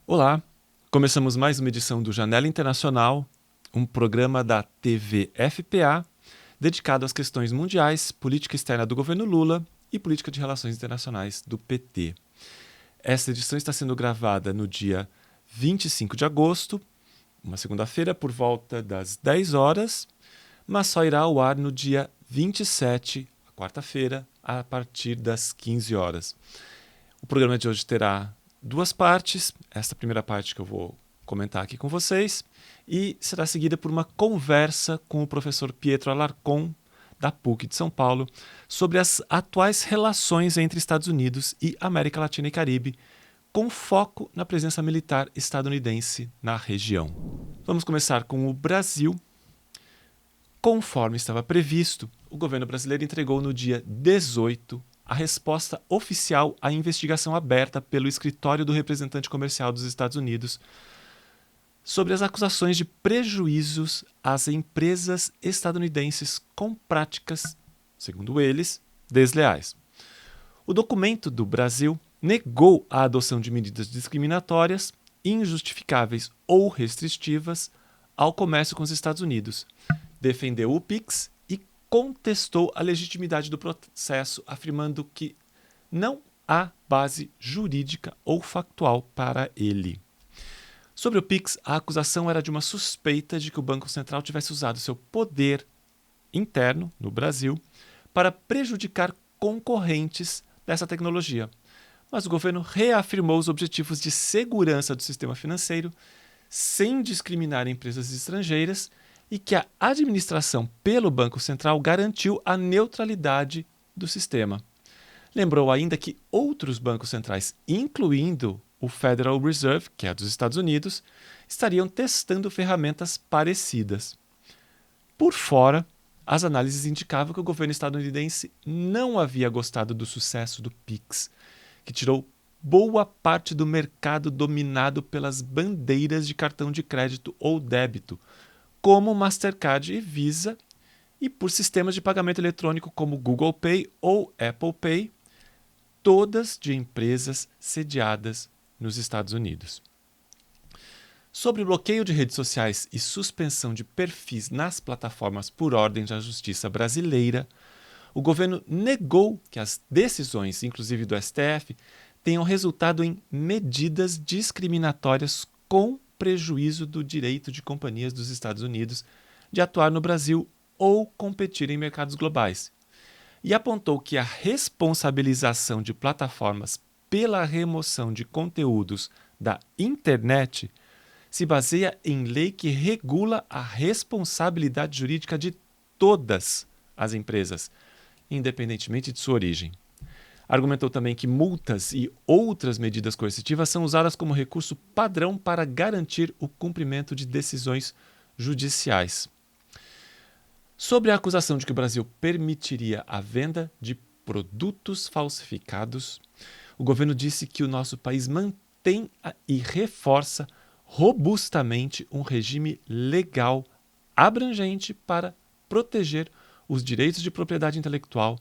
Olá, começamos mais uma edição do Janela Internacional, um programa da TV FPA dedicado às questões mundiais, política externa do governo Lula e política de relações internacionais do PT. Esta edição está sendo gravada no dia 25 de agosto, uma segunda-feira, por volta das 10 horas, mas só irá ao ar no dia 27, quarta-feira, a partir das 15 horas. O programa de hoje terá duas partes. Esta primeira parte que eu vou comentar aqui com vocês e será seguida por uma conversa com o professor Pietro Alarcon, da PUC de São Paulo, sobre as atuais relações entre Estados Unidos e América Latina e Caribe, com foco na presença militar estadunidense na região. Vamos começar com o Brasil. Conforme estava previsto, o governo brasileiro entregou no dia 18 a resposta oficial à investigação aberta pelo escritório do representante comercial dos Estados Unidos sobre as acusações de prejuízos às empresas estadunidenses com práticas, segundo eles, desleais. O documento do Brasil negou a adoção de medidas discriminatórias, injustificáveis ou restritivas ao comércio com os Estados Unidos, defendeu o PIX e contestou a legitimidade do processo, afirmando que não há base jurídica ou factual para ele. Sobre o PIX, a acusação era de uma suspeita de que o Banco Central tivesse usado seu poder interno, no Brasil, para prejudicar concorrentes dessa tecnologia. Mas o governo reafirmou os objetivos de segurança do sistema financeiro, sem discriminar empresas estrangeiras, e que a administração pelo Banco Central garantiu a neutralidade do sistema. Lembrou ainda que outros bancos centrais, incluindo o Federal Reserve, que é dos Estados Unidos, estariam testando ferramentas parecidas. Por fora, as análises indicavam que o governo estadunidense não havia gostado do sucesso do PIX, que tirou boa parte do mercado dominado pelas bandeiras de cartão de crédito ou débito, como Mastercard e Visa, e por sistemas de pagamento eletrônico como Google Pay ou Apple Pay, todas de empresas sediadas nos Estados Unidos. Sobre o bloqueio de redes sociais e suspensão de perfis nas plataformas por ordem da Justiça brasileira, o governo negou que as decisões, inclusive do STF, tenham resultado em medidas discriminatórias com prejuízo do direito de companhias dos Estados Unidos de atuar no Brasil ou competir em mercados globais. E apontou que a responsabilização de plataformas pela remoção de conteúdos da internet se baseia em lei que regula a responsabilidade jurídica de todas as empresas, independentemente de sua origem. Argumentou também que multas e outras medidas coercitivas são usadas como recurso padrão para garantir o cumprimento de decisões judiciais. Sobre a acusação de que o Brasil permitiria a venda de produtos falsificados, o governo disse que o nosso país mantém e reforça robustamente um regime legal abrangente para proteger os direitos de propriedade intelectual,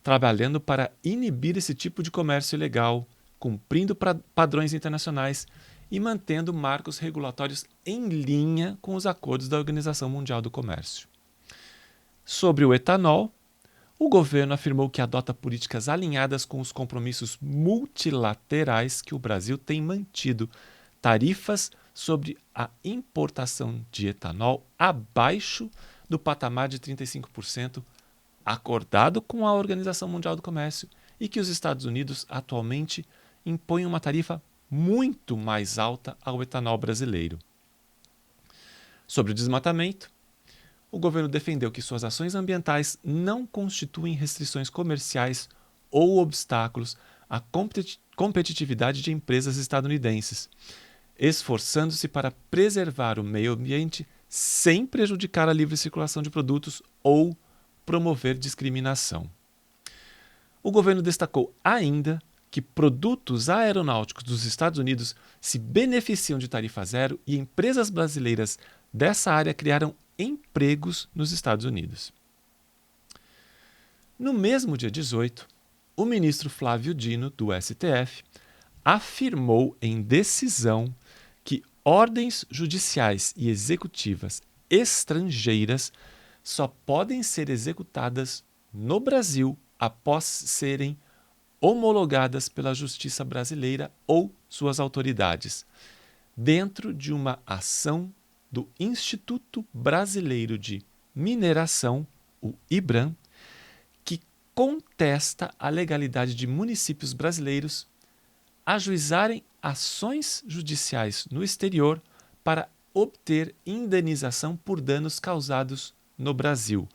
trabalhando para inibir esse tipo de comércio ilegal, cumprindo padrões internacionais e mantendo marcos regulatórios em linha com os acordos da Organização Mundial do Comércio. Sobre o etanol, o governo afirmou que adota políticas alinhadas com os compromissos multilaterais que o Brasil tem mantido, tarifas sobre a importação de etanol abaixo do patamar de 35%, acordado com a Organização Mundial do Comércio, e que os Estados Unidos atualmente impõem uma tarifa muito mais alta ao etanol brasileiro. Sobre o desmatamento, o governo defendeu que suas ações ambientais não constituem restrições comerciais ou obstáculos à competitividade de empresas estadunidenses, esforçando-se para preservar o meio ambiente sem prejudicar a livre circulação de produtos ou promover discriminação. O governo destacou ainda que produtos aeronáuticos dos Estados Unidos se beneficiam de tarifa zero e empresas brasileiras dessa área criaram empregos nos Estados Unidos. No mesmo dia 18, o ministro Flávio Dino, do STF, afirmou em decisão que ordens judiciais e executivas estrangeiras só podem ser executadas no Brasil após serem homologadas pela Justiça brasileira ou suas autoridades, dentro de uma ação do Instituto Brasileiro de Mineração, o IBRAM, que contesta a legalidade de municípios brasileiros ajuizarem ações judiciais no exterior para obter indenização por danos causados no Brasil,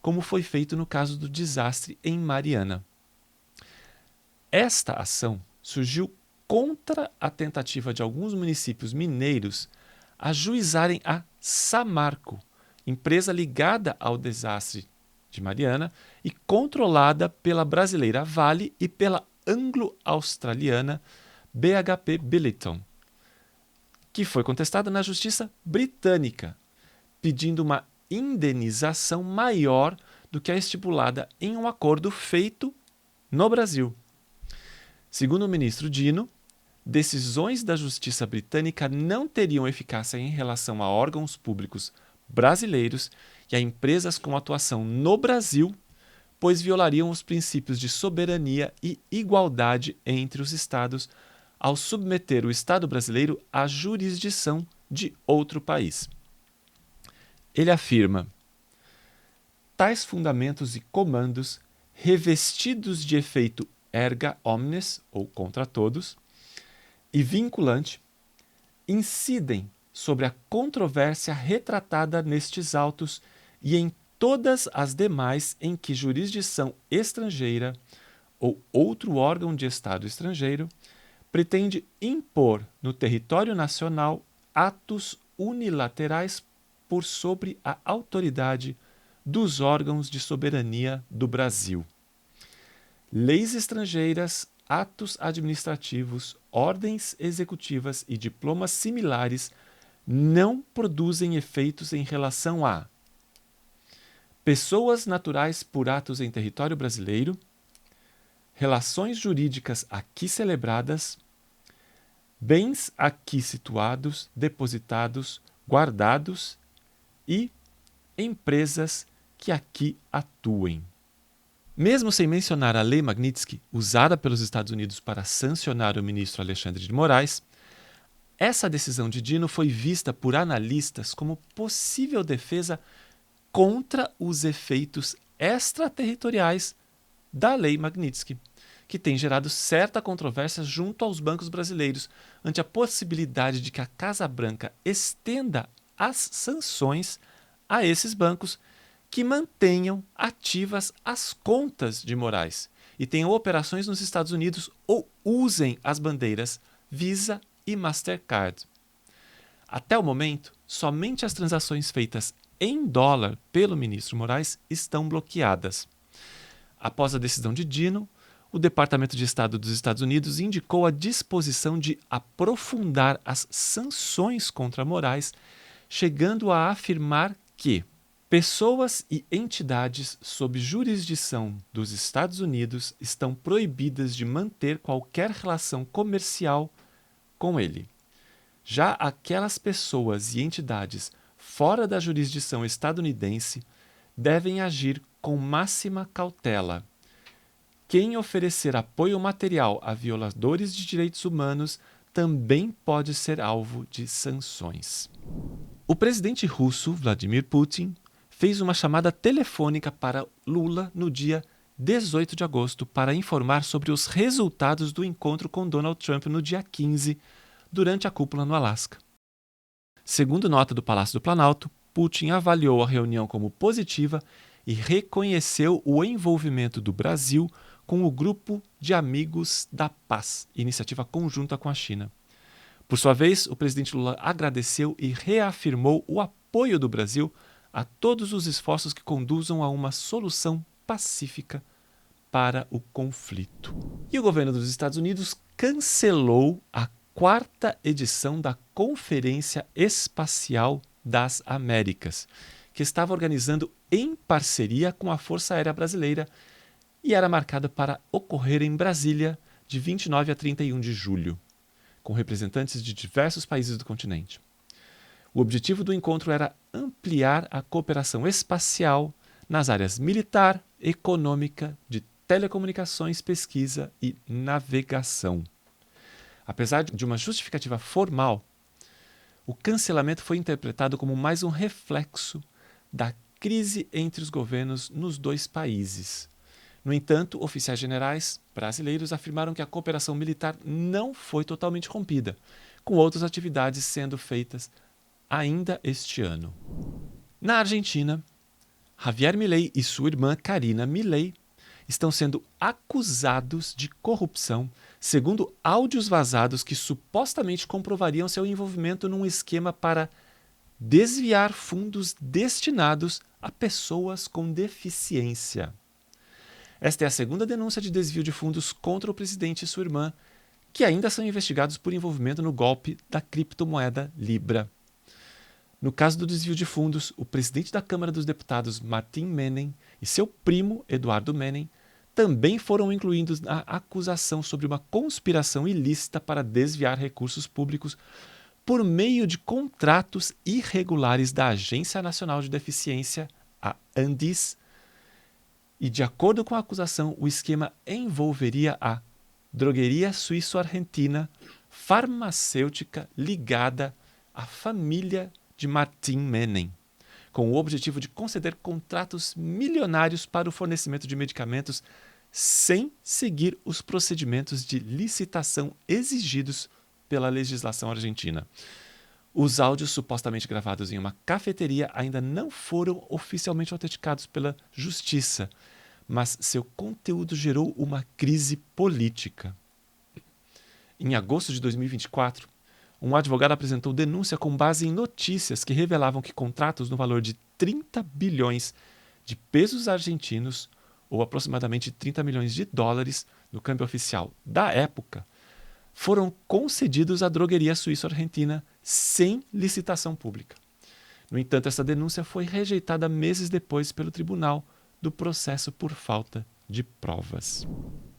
como foi feito no caso do desastre em Mariana. Esta ação surgiu contra a tentativa de alguns municípios mineiros ajuizarem a Samarco, empresa ligada ao desastre de Mariana e controlada pela brasileira Vale e pela anglo-australiana BHP Billiton, que foi contestada na justiça britânica, pedindo uma indenização maior do que a estipulada em um acordo feito no Brasil. Segundo o ministro Dino, decisões da justiça britânica não teriam eficácia em relação a órgãos públicos brasileiros e a empresas com atuação no Brasil, pois violariam os princípios de soberania e igualdade entre os Estados ao submeter o Estado brasileiro à jurisdição de outro país. Ele afirma: tais fundamentos e comandos, revestidos de efeito erga omnes, ou contra todos, e vinculante, incidem sobre a controvérsia retratada nestes autos e em todas as demais em que jurisdição estrangeira ou outro órgão de Estado estrangeiro pretende impor no território nacional atos unilaterais por sobre a autoridade dos órgãos de soberania do Brasil. Leis estrangeiras, atos administrativos, ordens executivas e diplomas similares não produzem efeitos em relação a pessoas naturais por atos em território brasileiro, relações jurídicas aqui celebradas, bens aqui situados, depositados, guardados e empresas que aqui atuem. Mesmo sem mencionar a Lei Magnitsky, usada pelos Estados Unidos para sancionar o ministro Alexandre de Moraes, essa decisão de Dino foi vista por analistas como possível defesa contra os efeitos extraterritoriais da Lei Magnitsky, que tem gerado certa controvérsia junto aos bancos brasileiros ante a possibilidade de que a Casa Branca estenda as sanções a esses bancos que mantenham ativas as contas de Moraes e tenham operações nos Estados Unidos ou usem as bandeiras Visa e Mastercard. Até o momento, somente as transações feitas em dólar pelo ministro Moraes estão bloqueadas. Após a decisão de Dino, o Departamento de Estado dos Estados Unidos indicou a disposição de aprofundar as sanções contra Moraes, chegando a afirmar que pessoas e entidades sob jurisdição dos Estados Unidos estão proibidas de manter qualquer relação comercial com ele. Já aquelas pessoas e entidades fora da jurisdição estadunidense devem agir com máxima cautela. Quem oferecer apoio material a violadores de direitos humanos também pode ser alvo de sanções. O presidente russo, Vladimir Putin, fez uma chamada telefônica para Lula no dia 18 de agosto para informar sobre os resultados do encontro com Donald Trump no dia 15, durante a cúpula no Alasca. Segundo nota do Palácio do Planalto, Putin avaliou a reunião como positiva e reconheceu o envolvimento do Brasil com o Grupo de Amigos da Paz, iniciativa conjunta com a China. Por sua vez, o presidente Lula agradeceu e reafirmou o apoio do Brasil a todos os esforços que conduzam a uma solução pacífica para o conflito. E o governo dos Estados Unidos cancelou a 4ª edição da Conferência Espacial das Américas, que estava organizando em parceria com a Força Aérea Brasileira e era marcada para ocorrer em Brasília de 29 a 31 de julho, com representantes de diversos países do continente. O objetivo do encontro era ampliar a cooperação espacial nas áreas militar, econômica, de telecomunicações, pesquisa e navegação. Apesar de uma justificativa formal, o cancelamento foi interpretado como mais um reflexo da crise entre os governos nos dois países. No entanto, oficiais generais brasileiros afirmaram que a cooperação militar não foi totalmente rompida, com outras atividades sendo feitas ainda este ano. Na Argentina, Javier Milei e sua irmã Karina Milei estão sendo acusados de corrupção, segundo áudios vazados que supostamente comprovariam seu envolvimento num esquema para desviar fundos destinados a pessoas com deficiência. Esta é a segunda denúncia de desvio de fundos contra o presidente e sua irmã, que ainda são investigados por envolvimento no golpe da criptomoeda Libra. No caso do desvio de fundos, o presidente da Câmara dos Deputados, Martin Menem, e seu primo, Eduardo Menem, também foram incluídos na acusação sobre uma conspiração ilícita para desviar recursos públicos por meio de contratos irregulares da Agência Nacional de Deficiência, a ANDIS, e, de acordo com a acusação, o esquema envolveria a drogueria suíço-argentina farmacêutica ligada à família de Martin Menem, com o objetivo de conceder contratos milionários para o fornecimento de medicamentos sem seguir os procedimentos de licitação exigidos pela legislação argentina. Os áudios supostamente gravados em uma cafeteria ainda não foram oficialmente autenticados pela justiça, mas seu conteúdo gerou uma crise política. Em agosto de 2024, um advogado apresentou denúncia com base em notícias que revelavam que contratos no valor de 30 bilhões de pesos argentinos, ou aproximadamente 30 milhões de dólares no câmbio oficial da época, foram concedidos à drogueria suíço-argentina sem licitação pública. No entanto, essa denúncia foi rejeitada meses depois pelo tribunal do processo por falta de provas.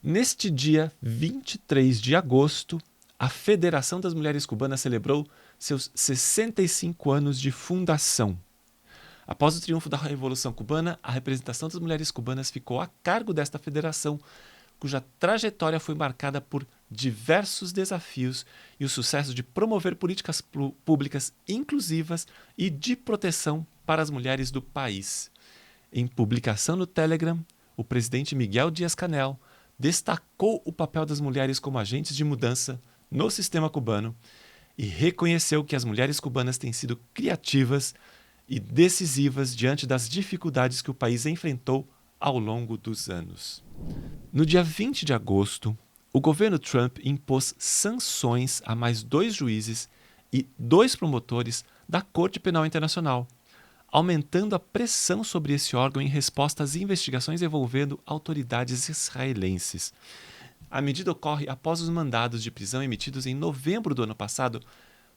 Neste dia 23 de agosto, a Federação das Mulheres Cubanas celebrou seus 65 anos de fundação. Após o triunfo da Revolução Cubana, a representação das mulheres cubanas ficou a cargo desta federação, cuja trajetória foi marcada por diversos desafios e o sucesso de promover políticas públicas inclusivas e de proteção para as mulheres do país. Em publicação no Telegram, o presidente Miguel Díaz-Canel destacou o papel das mulheres como agentes de mudança no sistema cubano e reconheceu que as mulheres cubanas têm sido criativas e decisivas diante das dificuldades que o país enfrentou ao longo dos anos. No dia 20 de agosto, o governo Trump impôs sanções a mais 2 juízes e 2 promotores da Corte Penal Internacional, aumentando a pressão sobre esse órgão em resposta às investigações envolvendo autoridades israelenses. A medida ocorre após os mandados de prisão emitidos em novembro do ano passado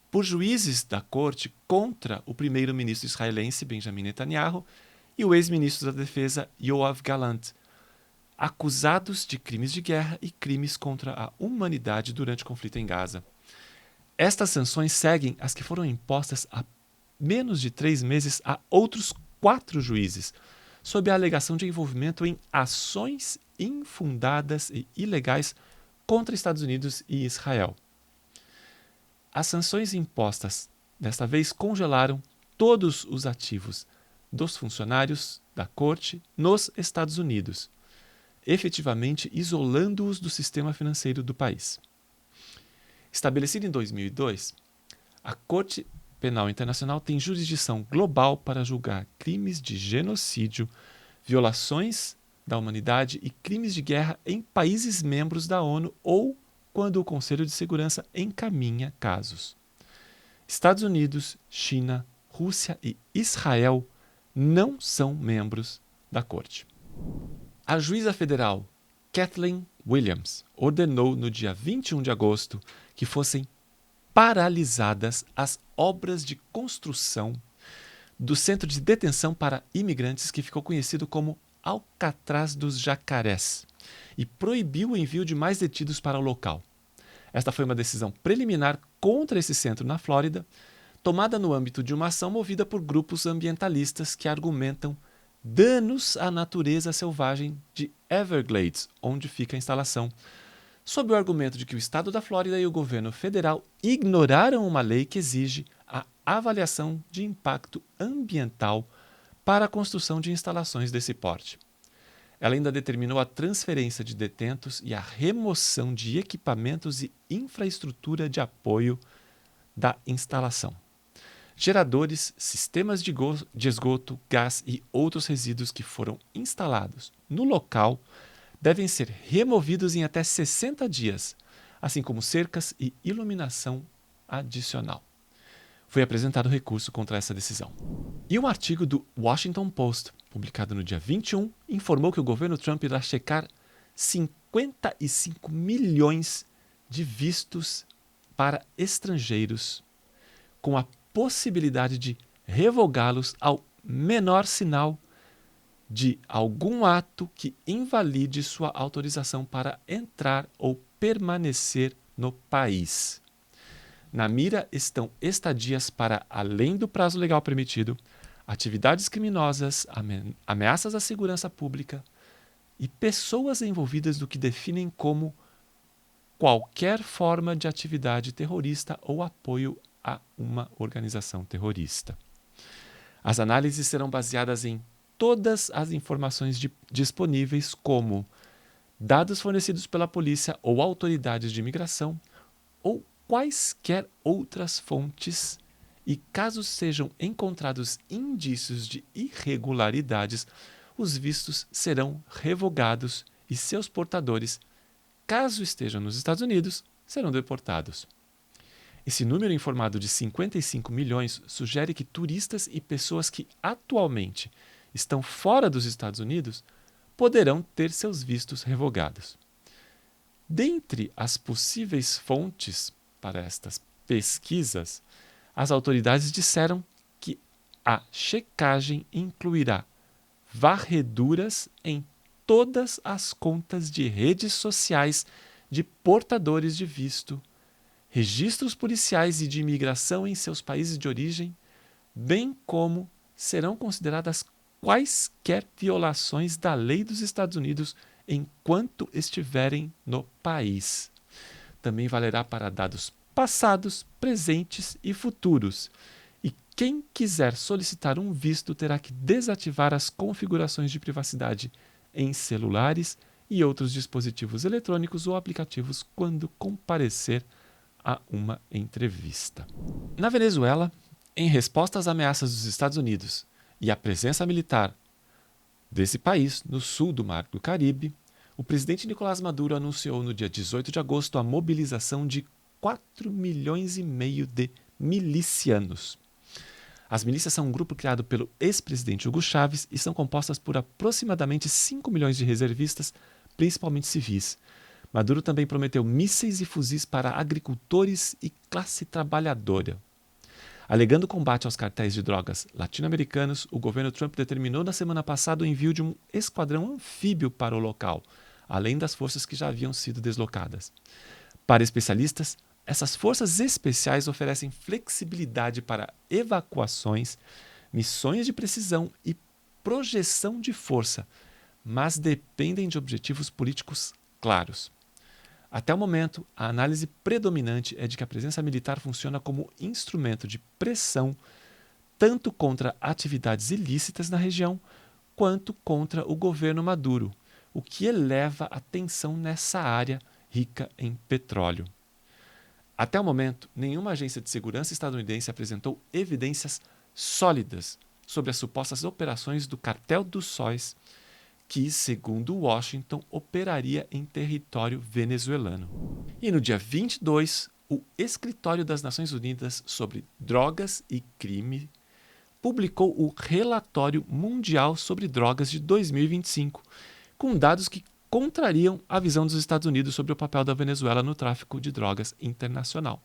por juízes da corte contra o primeiro-ministro israelense Benjamin Netanyahu e o ex-ministro da Defesa Yoav Gallant, acusados de crimes de guerra e crimes contra a humanidade durante o conflito em Gaza. Estas sanções seguem as que foram impostas há menos de 3 meses a outros 4 juízes, sob a alegação de envolvimento em ações infundadas e ilegais contra Estados Unidos e Israel. As sanções impostas, desta vez, congelaram todos os ativos dos funcionários da corte nos Estados Unidos, efetivamente isolando-os do sistema financeiro do país. Estabelecida em 2002, a Corte Penal Internacional tem jurisdição global para julgar crimes de genocídio, violações da humanidade e crimes de guerra em países membros da ONU ou quando o Conselho de Segurança encaminha casos. Estados Unidos, China, Rússia e Israel não são membros da Corte. A juíza federal Kathleen Williams ordenou no dia 21 de agosto que fossem paralisadas as obras de construção do centro de detenção para imigrantes que ficou conhecido como Alcatraz dos Jacarés e proibiu o envio de mais detidos para o local. Esta foi uma decisão preliminar contra esse centro na Flórida, tomada no âmbito de uma ação movida por grupos ambientalistas que argumentam danos à natureza selvagem de Everglades, onde fica a instalação, sob o argumento de que o estado da Flórida e o governo federal ignoraram uma lei que exige a avaliação de impacto ambiental para a construção de instalações desse porte. Ela ainda determinou a transferência de detentos e a remoção de equipamentos e infraestrutura de apoio da instalação. Geradores, sistemas de esgoto, gás e outros resíduos que foram instalados no local devem ser removidos em até 60 dias, assim como cercas e iluminação adicional. Foi apresentado recurso contra essa decisão. E um artigo do Washington Post, publicado no dia 21, informou que o governo Trump irá checar 55 milhões de vistos para estrangeiros, com a possibilidade de revogá-los ao menor sinal de algum ato que invalide sua autorização para entrar ou permanecer no país. Na mira estão estadias para além do prazo legal permitido, atividades criminosas, ameaças à segurança pública e pessoas envolvidas no que definem como qualquer forma de atividade terrorista ou apoio a uma organização terrorista. As análises serão baseadas em todas as informações disponíveis, como dados fornecidos pela polícia ou autoridades de imigração, ou quaisquer outras fontes, e caso sejam encontrados indícios de irregularidades, os vistos serão revogados e seus portadores, caso estejam nos Estados Unidos, serão deportados. Esse número informado de 55 milhões sugere que turistas e pessoas que atualmente estão fora dos Estados Unidos poderão ter seus vistos revogados. Dentre as possíveis fontes para estas pesquisas, as autoridades disseram que a checagem incluirá varreduras em todas as contas de redes sociais de portadores de visto, registros policiais e de imigração em seus países de origem, bem como serão consideradas quaisquer violações da lei dos Estados Unidos enquanto estiverem no país. Também valerá para dados passados, presentes e futuros. E quem quiser solicitar um visto terá que desativar as configurações de privacidade em celulares e outros dispositivos eletrônicos ou aplicativos quando comparecer a uma entrevista. Na Venezuela, em resposta às ameaças dos Estados Unidos e à presença militar desse país no sul do Mar do Caribe, o presidente Nicolás Maduro anunciou no dia 18 de agosto a mobilização de 4,5 milhões de milicianos. As milícias são um grupo criado pelo ex-presidente Hugo Chávez e são compostas por aproximadamente 5 milhões de reservistas, principalmente civis. Maduro também prometeu mísseis e fuzis para agricultores e classe trabalhadora. Alegando combate aos cartéis de drogas latino-americanos, o governo Trump determinou na semana passada o envio de um esquadrão anfíbio para o local, além das forças que já haviam sido deslocadas. Para especialistas, essas forças especiais oferecem flexibilidade para evacuações, missões de precisão e projeção de força, mas dependem de objetivos políticos claros. Até o momento, a análise predominante é de que a presença militar funciona como instrumento de pressão tanto contra atividades ilícitas na região quanto contra o governo Maduro, o que eleva a tensão nessa área rica em petróleo. Até o momento, nenhuma agência de segurança estadunidense apresentou evidências sólidas sobre as supostas operações do Cartel dos Sóis, que, segundo Washington, operaria em território venezuelano. E no dia 22, o Escritório das Nações Unidas sobre Drogas e Crime publicou o Relatório Mundial sobre Drogas de 2025, com dados que contrariam a visão dos Estados Unidos sobre o papel da Venezuela no tráfico de drogas internacional.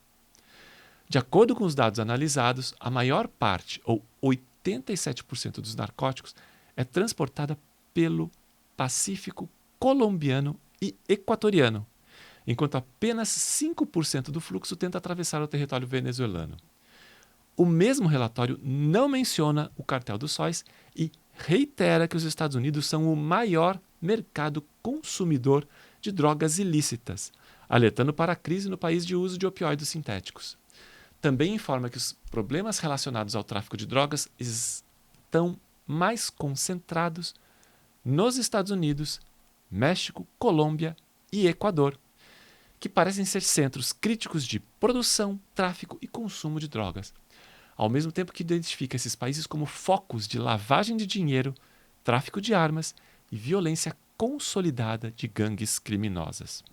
De acordo com os dados analisados, a maior parte, ou 87% dos narcóticos, é transportada pelo Pacífico colombiano e equatoriano, enquanto apenas 5% do fluxo tenta atravessar o território venezuelano. O mesmo relatório não menciona o Cartel dos Sóis e reitera que os Estados Unidos são o maior mercado consumidor de drogas ilícitas, alertando para a crise no país de uso de opioides sintéticos. Também informa que os problemas relacionados ao tráfico de drogas estão mais concentrados nos Estados Unidos, México, Colômbia e Equador, que parecem ser centros críticos de produção, tráfico e consumo de drogas, ao mesmo tempo que identifica esses países como focos de lavagem de dinheiro, tráfico de armas e violência consolidada de gangues criminosas.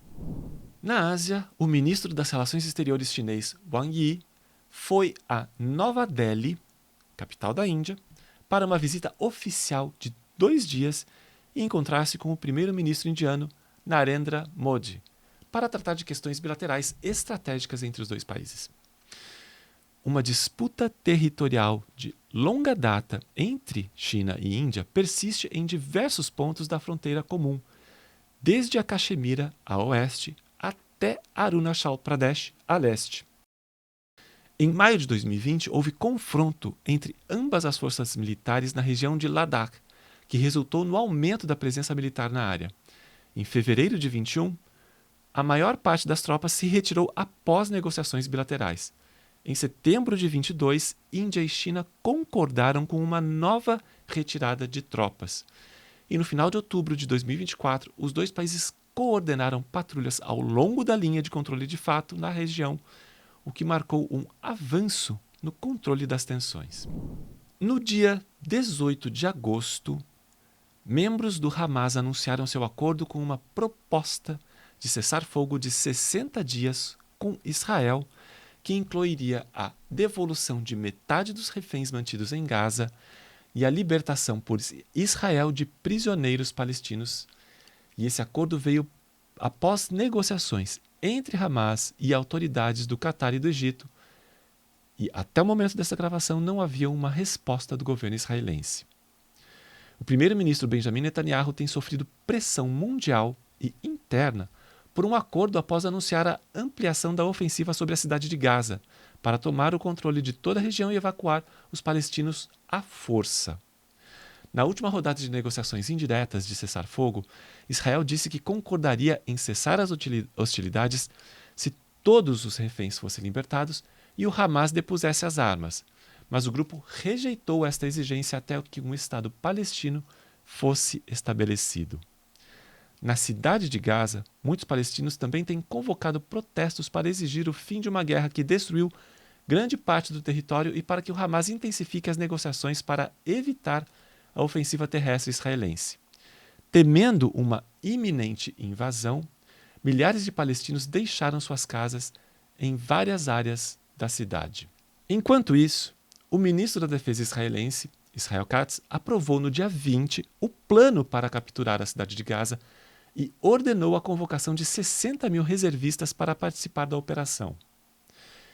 Na Ásia, o ministro das Relações Exteriores chinês Wang Yi foi a Nova Delhi, capital da Índia, para uma visita oficial de 2 dias e encontrar-se com o primeiro-ministro indiano Narendra Modi, para tratar de questões bilaterais estratégicas entre os dois países. Uma disputa territorial de longa data entre China e Índia persiste em diversos pontos da fronteira comum, desde a Caxemira a oeste até Arunachal Pradesh a leste. Em maio de 2020, houve confronto entre ambas as forças militares na região de Ladakh, que resultou no aumento da presença militar na área. Em fevereiro de 2021, a maior parte das tropas se retirou após negociações bilaterais. Em setembro de 2022, Índia e China concordaram com uma nova retirada de tropas. E no final de outubro de 2024, os dois países coordenaram patrulhas ao longo da linha de controle de fato na região, o que marcou um avanço no controle das tensões. No dia 18 de agosto, membros do Hamas anunciaram seu acordo com uma proposta de cessar-fogo de 60 dias com Israel, que incluiria a devolução de metade dos reféns mantidos em Gaza e a libertação por Israel de prisioneiros palestinos. E esse acordo veio após negociações entre Hamas e autoridades do Catar e do Egito. E até o momento dessa gravação não havia uma resposta do governo israelense. O primeiro-ministro Benjamin Netanyahu tem sofrido pressão mundial e interna por um acordo após anunciar a ampliação da ofensiva sobre a cidade de Gaza, para tomar o controle de toda a região e evacuar os palestinos à força. Na última rodada de negociações indiretas de cessar-fogo, Israel disse que concordaria em cessar as hostilidades se todos os reféns fossem libertados e o Hamas depusesse as armas, mas o grupo rejeitou esta exigência até que um Estado palestino fosse estabelecido. Na cidade de Gaza, muitos palestinos também têm convocado protestos para exigir o fim de uma guerra que destruiu grande parte do território e para que o Hamas intensifique as negociações para evitar a ofensiva terrestre israelense. Temendo uma iminente invasão, milhares de palestinos deixaram suas casas em várias áreas da cidade. Enquanto isso, o ministro da Defesa israelense, Israel Katz, aprovou no dia 20 o plano para capturar a cidade de Gaza e ordenou a convocação de 60 mil reservistas para participar da operação.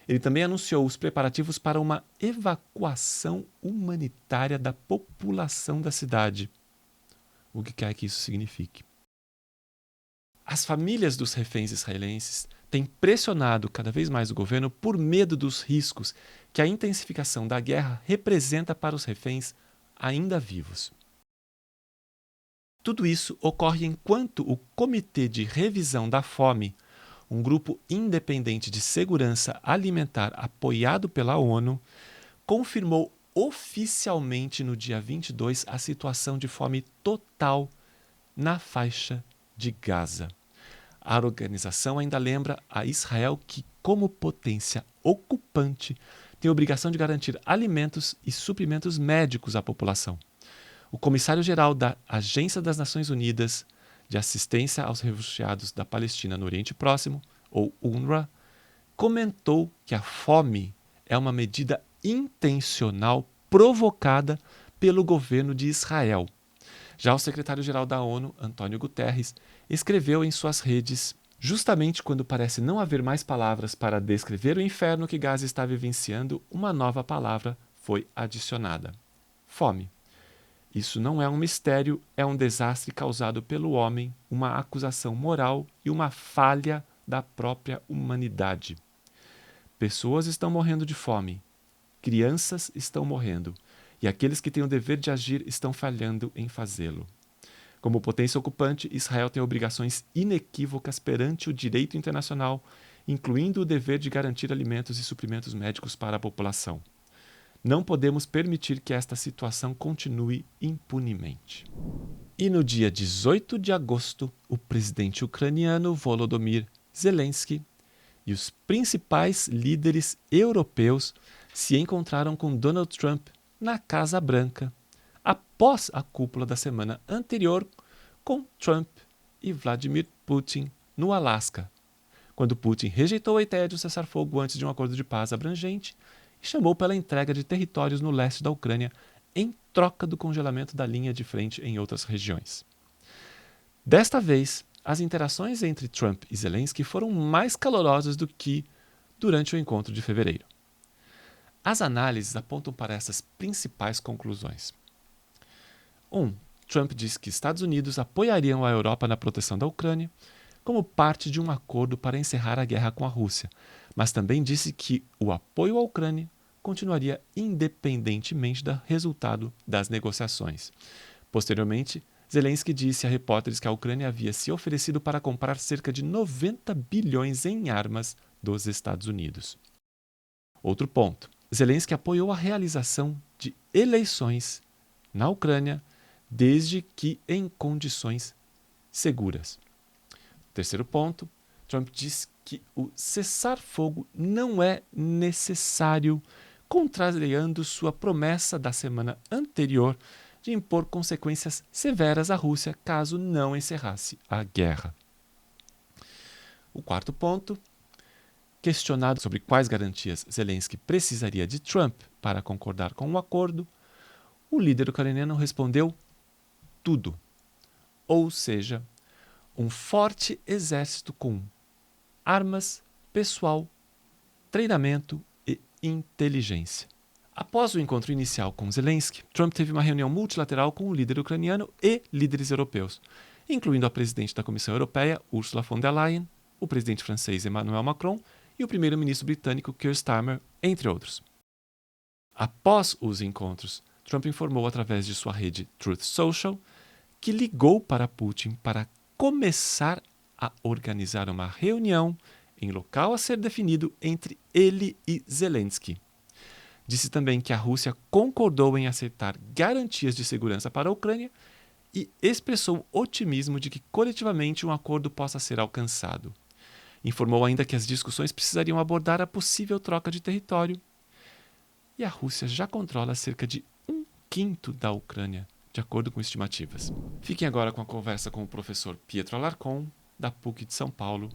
Ele também anunciou os preparativos para uma evacuação humanitária da população da cidade, o que quer que isso signifique. As famílias dos reféns israelenses têm pressionado cada vez mais o governo por medo dos riscos que a intensificação da guerra representa para os reféns ainda vivos. Tudo isso ocorre enquanto o Comitê de Revisão da Fome, um grupo independente de segurança alimentar apoiado pela ONU, confirmou oficialmente no dia 22 a situação de fome total na faixa de Gaza. A organização ainda lembra a Israel que, como potência ocupante, tem a obrigação de garantir alimentos e suprimentos médicos à população. O comissário-geral da Agência das Nações Unidas de Assistência aos Refugiados da Palestina no Oriente Próximo, ou UNRWA, comentou que a fome é uma medida intencional provocada pelo governo de Israel. Já o secretário-geral da ONU, Antônio Guterres, escreveu em suas redes: justamente quando parece não haver mais palavras para descrever o inferno que Gaza está vivenciando, uma nova palavra foi adicionada: fome. Isso não é um mistério, é um desastre causado pelo homem, uma acusação moral e uma falha da própria humanidade. Pessoas estão morrendo de fome, crianças estão morrendo, e aqueles que têm o dever de agir estão falhando em fazê-lo. Como potência ocupante, Israel tem obrigações inequívocas perante o direito internacional, incluindo o dever de garantir alimentos e suprimentos médicos para a população. Não podemos permitir que esta situação continue impunemente. E no dia 18 de agosto, o presidente ucraniano Volodymyr Zelensky e os principais líderes europeus se encontraram com Donald Trump na Casa Branca, após a cúpula da semana anterior com Trump e Vladimir Putin no Alasca, quando Putin rejeitou a ideia de um cessar-fogo antes de um acordo de paz abrangente e chamou pela entrega de territórios no leste da Ucrânia em troca do congelamento da linha de frente em outras regiões. Desta vez, as interações entre Trump e Zelensky foram mais calorosas do que durante o encontro de fevereiro. As análises apontam para essas principais conclusões. 1. Trump disse que Estados Unidos apoiariam a Europa na proteção da Ucrânia como parte de um acordo para encerrar a guerra com a Rússia, mas também disse que o apoio à Ucrânia continuaria independentemente do resultado das negociações. Posteriormente, Zelensky disse a repórteres que a Ucrânia havia se oferecido para comprar cerca de 90 bilhões em armas dos Estados Unidos. Outro ponto. Zelensky apoiou a realização de eleições na Ucrânia desde que em condições seguras. Terceiro ponto. Trump disse que o cessar-fogo não é necessário, contrariando sua promessa da semana anterior de impor consequências severas à Rússia caso não encerrasse a guerra. O quarto ponto. Questionado sobre quais garantias Zelensky precisaria de Trump para concordar com o acordo, o líder ucraniano respondeu tudo. Ou seja, um forte exército com armas, pessoal, treinamento e inteligência. Após o encontro inicial com Zelensky, Trump teve uma reunião multilateral com o líder ucraniano e líderes europeus, incluindo a presidente da Comissão Europeia, Ursula von der Leyen, o presidente francês Emmanuel Macron e o primeiro-ministro britânico Keir Starmer, entre outros. Após os encontros, Trump informou através de sua rede Truth Social que ligou para Putin para começar a organizar uma reunião em local a ser definido entre ele e Zelensky. Disse também que a Rússia concordou em aceitar garantias de segurança para a Ucrânia e expressou otimismo de que coletivamente um acordo possa ser alcançado. Informou ainda que as discussões precisariam abordar a possível troca de território. E a Rússia já controla cerca de 1/5 da Ucrânia, de acordo com estimativas. Fiquem agora com a conversa com o professor Pietro Alarcon, da PUC de São Paulo.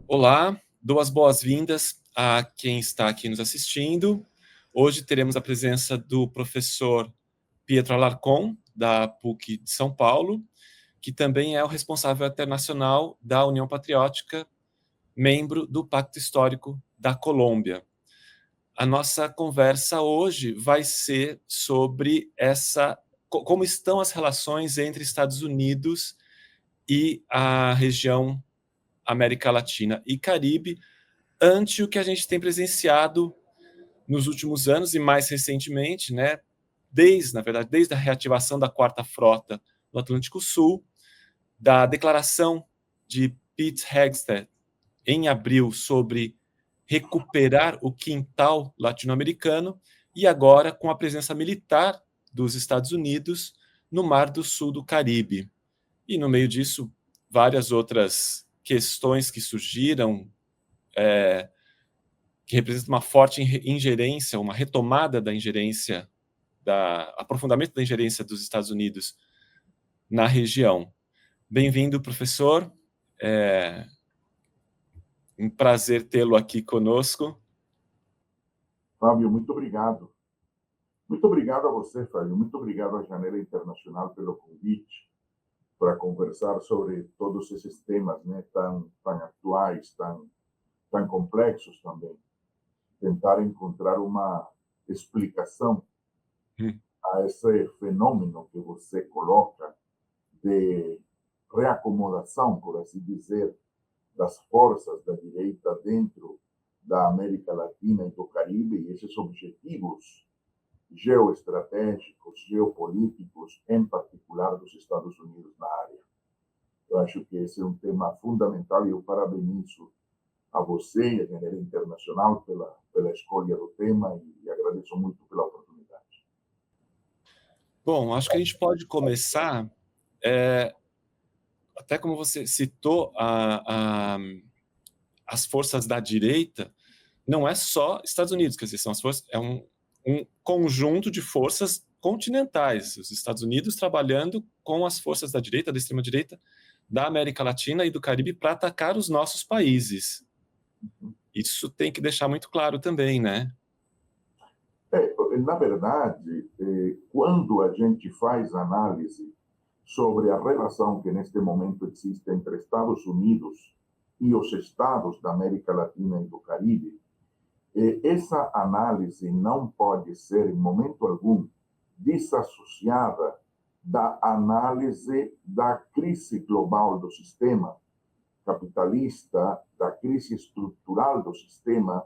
Olá, dou as boas-vindas a quem está aqui nos assistindo. Hoje teremos a presença do professor Pietro Alarcon, da PUC de São Paulo, que também é o responsável internacional da União Patriótica, membro do Pacto Histórico da Colômbia. A nossa conversa hoje vai ser sobre como estão as relações entre Estados Unidos e a região América Latina e Caribe, ante o que a gente tem presenciado nos últimos anos e mais recentemente, né, desde a reativação da Quarta Frota no Atlântico Sul, da declaração de Pete Hegseth em abril sobre recuperar o quintal latino-americano e agora com a presença militar dos Estados Unidos no Mar do Sul do Caribe. E no meio disso, várias outras questões que surgiram, que representam uma forte ingerência, uma retomada da ingerência, aprofundamento da ingerência dos Estados Unidos na região. Bem-vindo, professor. Um prazer tê-lo aqui conosco. Fábio, muito obrigado. Muito obrigado a você, Fábio. Muito obrigado à Janela Internacional pelo convite para conversar sobre todos esses temas, né, tão atuais, tão complexos também. Tentar encontrar uma explicação a esse fenômeno que você coloca de reacomodação, por assim dizer, das forças da direita dentro da América Latina e do Caribe, e esses objetivos geoestratégicos, geopolíticos, em particular dos Estados Unidos na área. Eu acho que esse é um tema fundamental e eu parabenizo a você e a Janela Internacional pela escolha do tema e agradeço muito pela oportunidade. Bom, acho que a gente pode começar, até como você citou, as forças da direita, não é só Estados Unidos, quer dizer, são as forças, é um conjunto de forças continentais, os Estados Unidos trabalhando com as forças da direita, da extrema-direita, da América Latina e do Caribe para atacar os nossos países. Isso tem que deixar muito claro também, né? Na verdade, quando a gente faz análise sobre a relação que neste momento existe entre Estados Unidos e os estados da América Latina e do Caribe, essa análise não pode ser, em momento algum, desassociada da análise da crise global do sistema capitalista, da crise estrutural do sistema,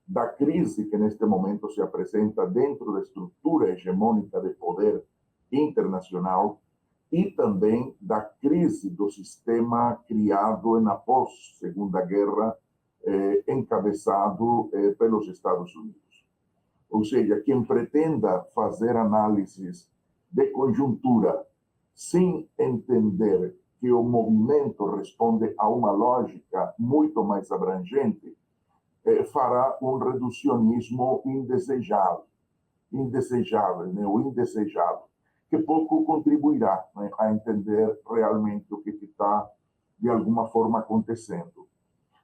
da crise que neste momento se apresenta dentro da estrutura hegemônica de poder internacional e também da crise do sistema criado na pós-Segunda Guerra, encabeçado pelos Estados Unidos. Ou seja, quem pretenda fazer análises de conjuntura sem entender que o movimento responde a uma lógica muito mais abrangente, fará um reducionismo indesejável, né, ou indesejado, que pouco contribuirá, né, a entender realmente o que está, de alguma forma, acontecendo.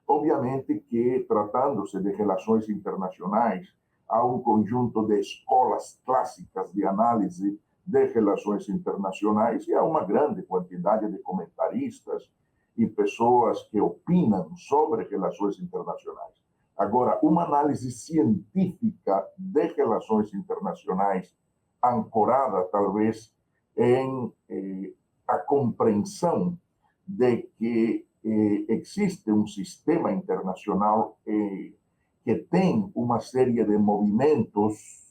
Obviamente que, tratando-se de relações internacionais, há um conjunto de escolas clássicas de análise de relações internacionais e há uma grande quantidade de comentaristas e pessoas que opinam sobre relações internacionais. Agora, uma análise científica de relações internacionais, ancorada talvez em a compreensão de que existe um sistema internacional que tem uma série de movimentos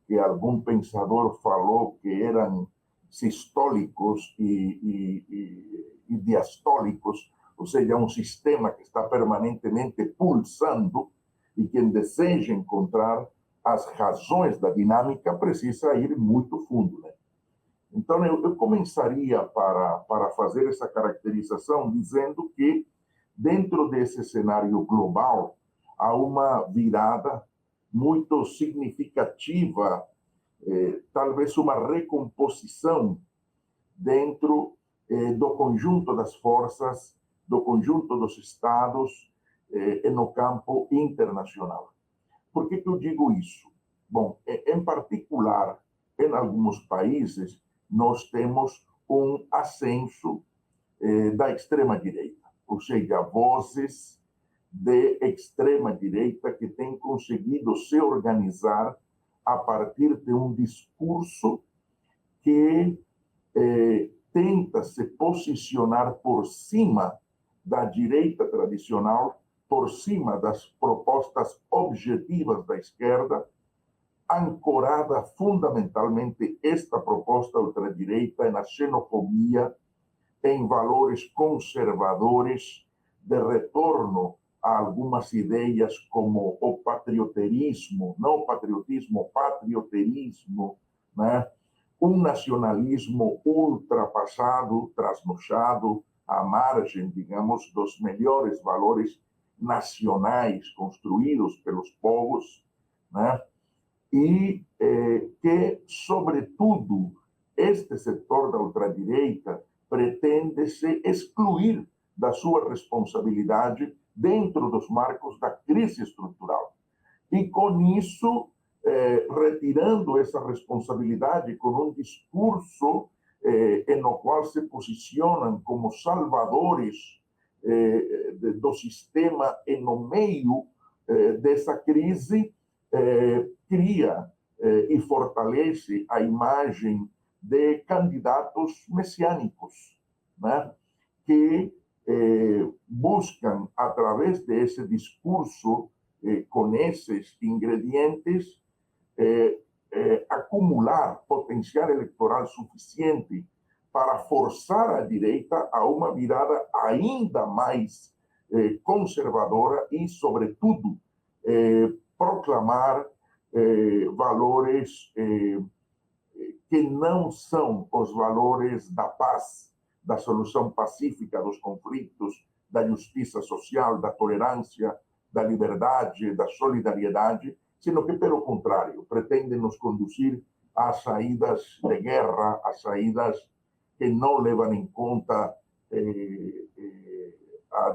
que algum pensador falou que eram sistólicos e diastólicos, ou seja, um sistema que está permanentemente pulsando e quem deseja encontrar as razões da dinâmica precisa ir muito fundo, né? Então, eu começaria para fazer essa caracterização dizendo que, dentro desse cenário global, há uma virada muito significativa, talvez uma recomposição dentro do conjunto das forças, do conjunto dos estados no campo internacional. Por que eu digo isso? Bom, em particular, em alguns países, nós temos um ascenso da extrema-direita, ou seja, vozes de extrema-direita que têm conseguido se organizar a partir de um discurso que tenta se posicionar por cima da direita tradicional, por cima das propostas objetivas da esquerda, ancorada fundamentalmente esta proposta ultradireita na xenofobia, em valores conservadores de retorno a algumas ideias como o patrioterismo, não o patriotismo, o patrioterismo, né? Um nacionalismo ultrapassado, trasnochado, à margem, digamos, dos melhores valores nacionais construídos pelos povos, né? E que, sobretudo, este setor da ultradireita pretende se excluir da sua responsabilidade dentro dos marcos da crise estrutural. E, com isso, retirando essa responsabilidade com um discurso no qual se posicionam como salvadores do sistema e no meio dessa crise, cria e fortalece a imagem de candidatos messiânicos, né? Que buscam, através desse discurso, com esses ingredientes, acumular potencial eleitoral suficiente para forçar a direita a uma virada ainda mais conservadora e, sobretudo, proclamar valores que não são os valores da paz, da solução pacífica dos conflitos, da justiça social, da tolerância, da liberdade, da solidariedade, sino que, pelo contrário, pretendem nos conduzir a saídas de guerra, a saídas que não levam em conta,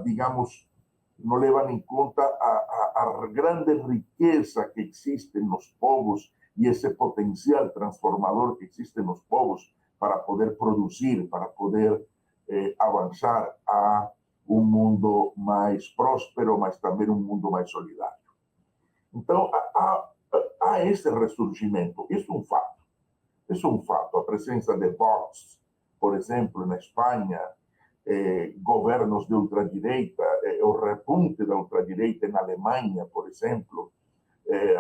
digamos, não levam em conta a grande riqueza que existe nos povos e esse potencial transformador que existe nos povos para poder produzir, para poder avançar a um mundo mais próspero, mas também um mundo mais solidário. Então, há esse ressurgimento. Isso é um fato. Isso é um fato. A presença de Vox, por exemplo, na Espanha, governos de ultradireita, o repunte da ultradireita na Alemanha, por exemplo,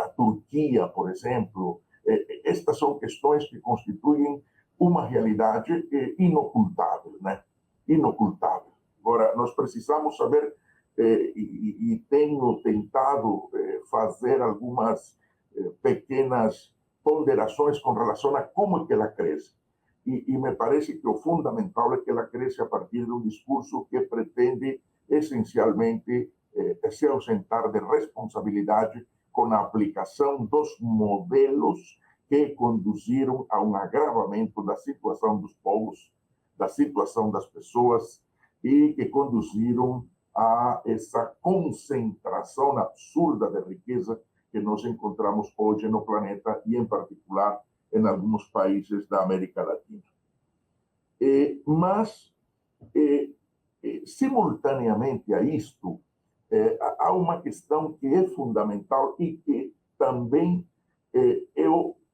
a Turquia, por exemplo, estas são questões que constituem uma realidade inocultável, né? Inocultável. Agora, nós precisamos saber, e tenho tentado fazer algumas pequenas ponderações com relação a como é que ela cresce. E me parece que o fundamental é que ela cresce a partir de um discurso que pretende, essencialmente, se ausentar de responsabilidade com a aplicação dos modelos que conduziram a um agravamento da situação dos povos, da situação das pessoas, e que conduziram a essa concentração absurda de riqueza que nós encontramos hoje no planeta e, em particular, em alguns países da América Latina. Mas, simultaneamente a isto, há uma questão que é fundamental e que também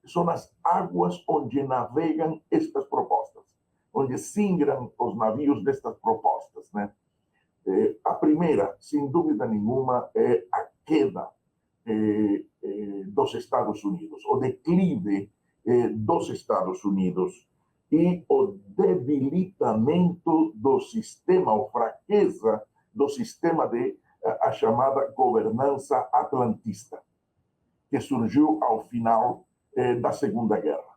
são as águas onde navegam estas propostas, onde singram os navios destas propostas, né? A primeira, sem dúvida nenhuma, é a queda dos Estados Unidos, o declive dos Estados Unidos e o debilitamento do sistema, ou fraqueza do sistema de a chamada governança atlantista, que surgiu ao final da Segunda Guerra.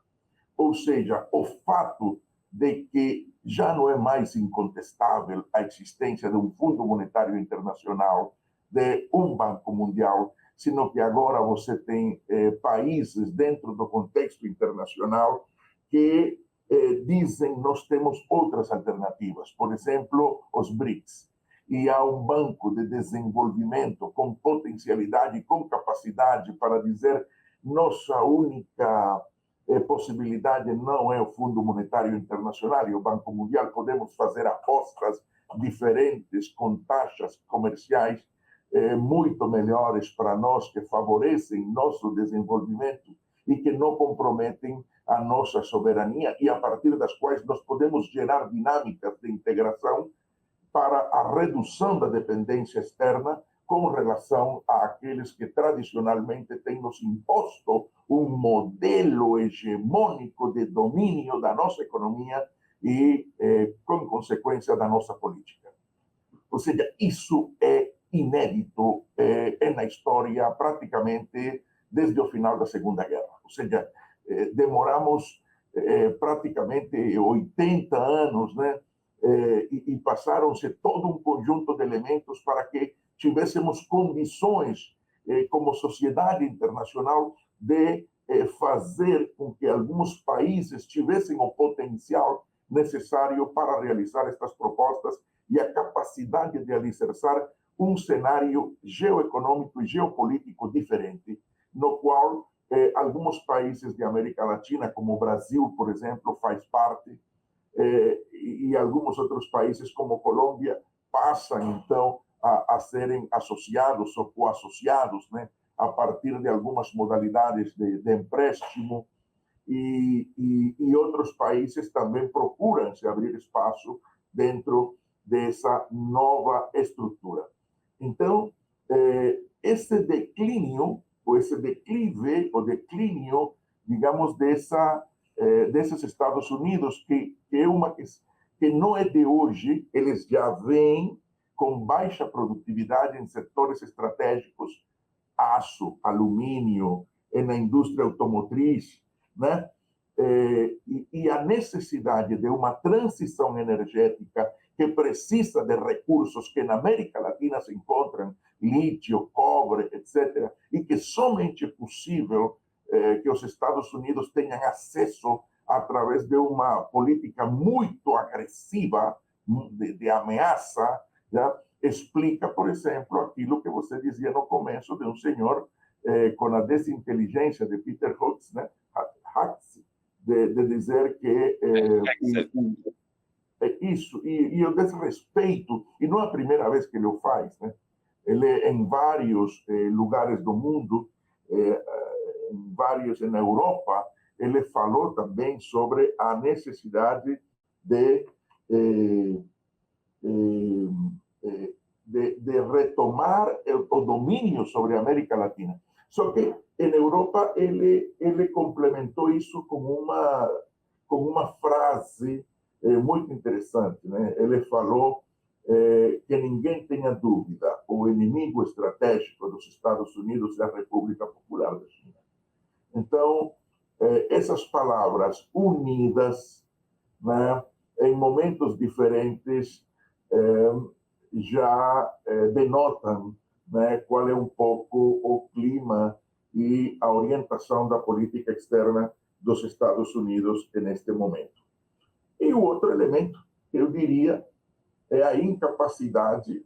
Ou seja, o fato de que já não é mais incontestável a existência de um Fundo Monetário Internacional, de um Banco Mundial, sino que agora você tem países dentro do contexto internacional que dizem nós temos outras alternativas, por exemplo, os BRICS. E há um banco de desenvolvimento com potencialidade e com capacidade para dizer nossa única possibilidade não é o Fundo Monetário Internacional e o Banco Mundial, podemos fazer apostas diferentes com taxas comerciais muito melhores para nós, que favorecem nosso desenvolvimento e que não comprometem a nossa soberania e a partir das quais nós podemos gerar dinâmicas de integração para a redução da dependência externa com relação àqueles que tradicionalmente têm nos imposto um modelo hegemônico de domínio da nossa economia e, com consequência, da nossa política. Ou seja, isso é inédito na história praticamente desde o final da Segunda Guerra. Ou seja, demoramos praticamente 80 anos, né? E passaram-se todo um conjunto de elementos para que tivéssemos condições, como sociedade internacional, de fazer com que alguns países tivessem o potencial necessário para realizar estas propostas e a capacidade de alicerçar um cenário geoeconômico e geopolítico diferente, no qual alguns países de América Latina, como o Brasil, por exemplo, faz parte, e alguns outros países, como Colômbia, passam, então, a serem associados ou coassociados, né, a partir de algumas modalidades de empréstimo, e outros países também procuram se abrir espaço dentro dessa nova estrutura. Então, esse declínio, ou esse declive, o declínio, digamos, desses Estados Unidos, que não é de hoje, eles já vêm com baixa produtividade em setores estratégicos, aço, alumínio, na indústria automotriz, né? E a necessidade de uma transição energética que precisa de recursos que na América Latina se encontram, lítio, cobre, etc., e que somente é possível que os Estados Unidos tenham acesso através de uma política muito agressiva de ameaça, né? Explica, por exemplo, aquilo que você dizia no começo de um senhor com a desinteligência de Peter Hutz, né? De dizer que isso, e o desrespeito, e não é a primeira vez que ele o faz, né? Ele, em vários lugares do mundo, em vários na Europa, ele falou também sobre a necessidade de retomar o domínio sobre a América Latina. Só que, em Europa, ele complementou isso com uma frase muito interessante, né? Ele falou que ninguém tenha dúvida, o inimigo estratégico dos Estados Unidos é a República Popular da China. Então, essas palavras unidas, né, em momentos diferentes, já denotam, né, qual é um pouco o clima e a orientação da política externa dos Estados Unidos neste momento. E o outro elemento, eu diria, é a incapacidade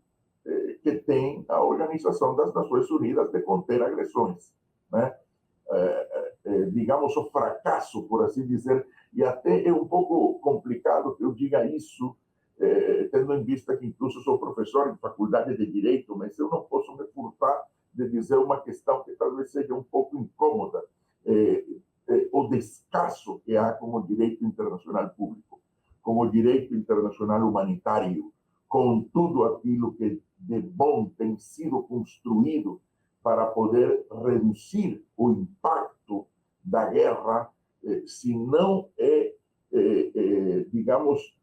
que tem a Organização das Nações Unidas de conter agressões, né? Digamos, o fracasso, por assim dizer, e até é um pouco complicado que eu diga isso, tendo em vista que incluso sou professor em faculdade de Direito, mas eu não posso me furtar de dizer uma questão que talvez seja um pouco incômoda, o descaso que há com o direito internacional público, com o direito internacional humanitário, com tudo aquilo que de bom tem sido construído para poder reduzir o impacto da guerra, se não digamos,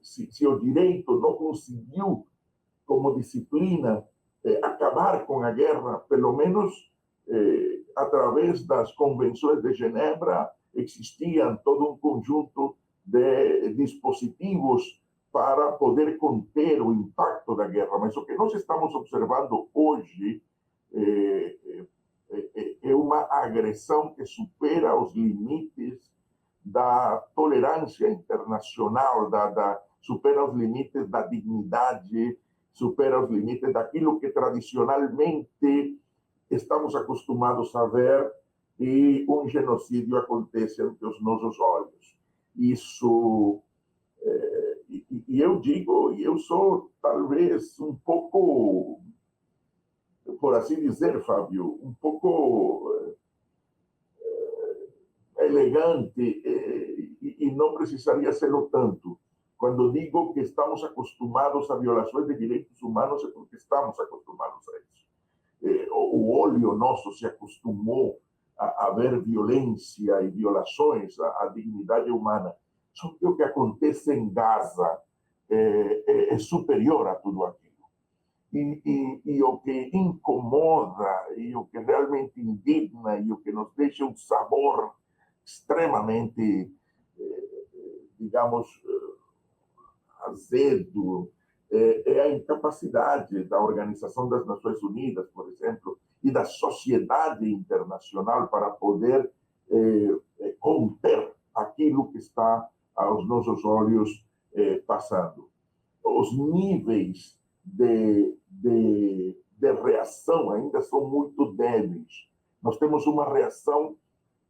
se o direito não conseguiu, como disciplina, acabar com a guerra, pelo menos através das convenções de Genebra, existiam todo um conjunto de dispositivos para poder conter o impacto da guerra. Mas o que nós estamos observando hoje é uma agressão que supera os limites da tolerância internacional, supera os limites da dignidade, supera os limites daquilo que tradicionalmente estamos acostumados a ver, e um genocídio acontece ante os nossos olhos. Isso, e eu digo, e eu sou talvez um pouco, por assim dizer, Fábio, um pouco elegante, e não precisaria ser-lo tanto. Quando digo que estamos acostumados a violações de direitos humanos, é porque estamos acostumados a isso. O olho nosso se acostumou a ver violência e violações à dignidade humana. Só que o que acontece em Gaza é superior a tudo aquilo. E o que incomoda, e o que realmente indigna, e o que nos deixa um sabor extremamente, digamos, azedo, é a incapacidade da Organização das Nações Unidas, por exemplo, e da sociedade internacional para poder conter aquilo que está aos nossos olhos passando. Os níveis de reação ainda são muito débeis. Nós temos uma reação,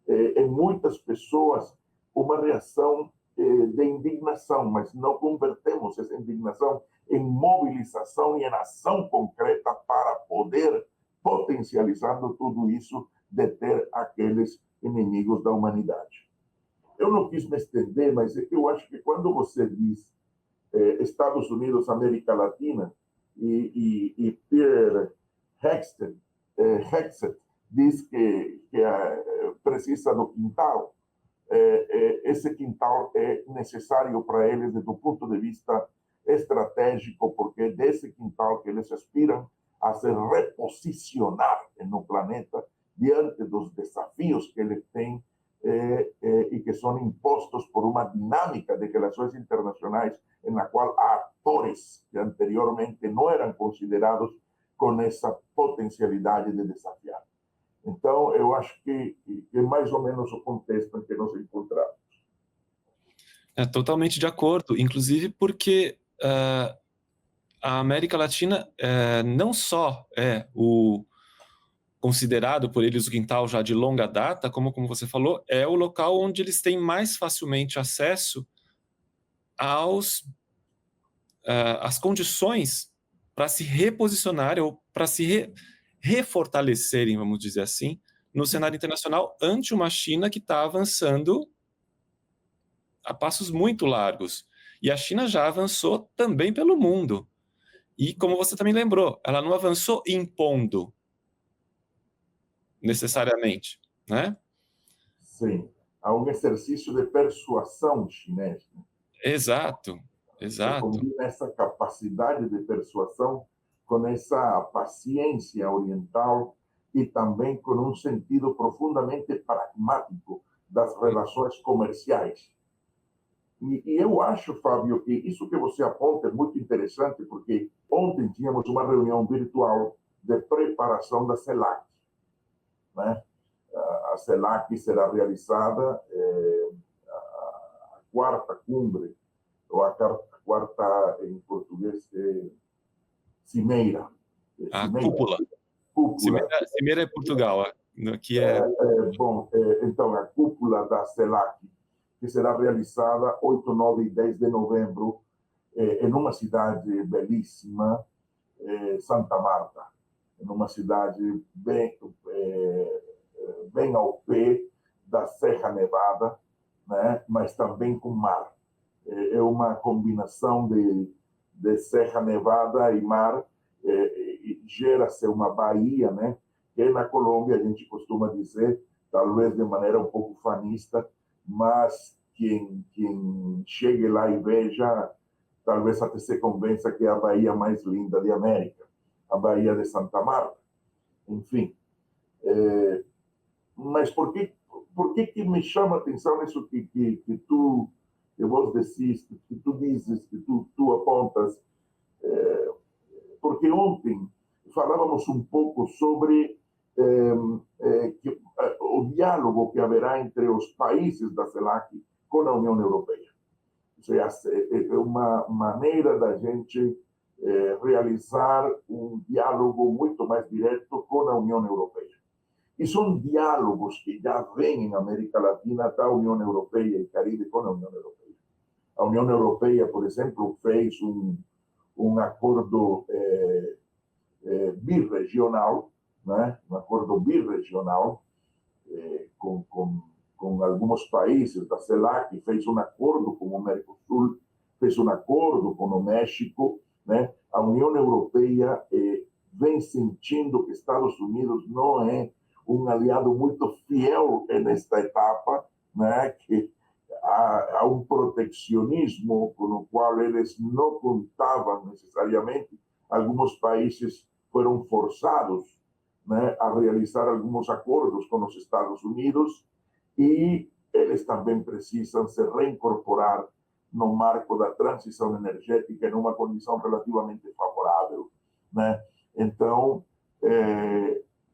em muitas pessoas, uma reação de indignação, mas não convertemos essa indignação em mobilização e em ação concreta para poder potencializando tudo isso de ter aqueles inimigos da humanidade. Eu não quis me estender, mas é que eu acho que quando você diz Estados Unidos, América Latina, e Pierre Hexet diz que precisa do quintal, esse quintal é necessário para eles do ponto de vista estratégico, porque é desse quintal que eles aspiram a se reposicionar no planeta diante dos desafios que eles têm e que são impostos por uma dinâmica de relações internacionais na qual há atores que anteriormente não eram considerados com essa potencialidade de desafiar. Então, eu acho que é mais ou menos o contexto em que nos encontramos. Totalmente de acordo, inclusive porque a América Latina não só é o considerado por eles o quintal já de longa data, como você falou, é o local onde eles têm mais facilmente acesso às condições para se reposicionarem ou para se refortalecerem, vamos dizer assim, no cenário internacional ante uma China que está avançando a passos muito largos. E a China já avançou também pelo mundo. E, como você também lembrou, ela não avançou impondo, necessariamente, né? Sim. Há um exercício de persuasão chinês. Né? Exato, Você exato. combina essa capacidade de persuasão com essa paciência oriental e também com um sentido profundamente pragmático das relações comerciais. E eu acho, Fábio, que isso que você aponta é muito interessante, porque ontem tínhamos uma reunião virtual de preparação da CELAC. Né? A CELAC será realizada a quarta cumbre, ou a quarta em português, Cimeira. A Cimeira. cúpula. Cúpula. Cimeira é Portugal, aqui é... Bom, então, a cúpula da CELAC, que será realizada 8, 9 e 10 de novembro, em uma cidade belíssima, Santa Marta, em uma cidade bem ao pé da Serra Nevada, né? Mas também com mar. É uma combinação de Serra Nevada e mar, gera-se uma baía, né? Que na Colômbia a gente costuma dizer, talvez de maneira um pouco fanista, mas quem chegue lá e veja, talvez até se convença que é a baía mais linda de América, a Baía de Santa Marta. Enfim, mas por que me chama a atenção isso que vos decís, que tu dizes, que tu apontas? Porque ontem falávamos um pouco sobre o diálogo que haverá entre os países da CELAC com a União Europeia. Ou seja, é uma maneira da gente realizar um diálogo muito mais direto com a União Europeia. E são diálogos que já vêm em América Latina da União Europeia e Caribe com a União Europeia. A União Europeia, por exemplo, fez um acordo birregional, né? Um acordo birregional com alguns países da CELAC, fez um acordo com o Mercosul, fez um acordo com o México, né? A União Europeia vem sentindo que Estados Unidos não é um aliado muito fiel nesta etapa, né? Que há um proteccionismo com o qual eles não contavam necessariamente. Alguns países foram forçados, né, a realizar alguns acordos com os Estados Unidos e eles também precisam se reincorporar no marco da transição energética em uma condição relativamente favorável, né? Então,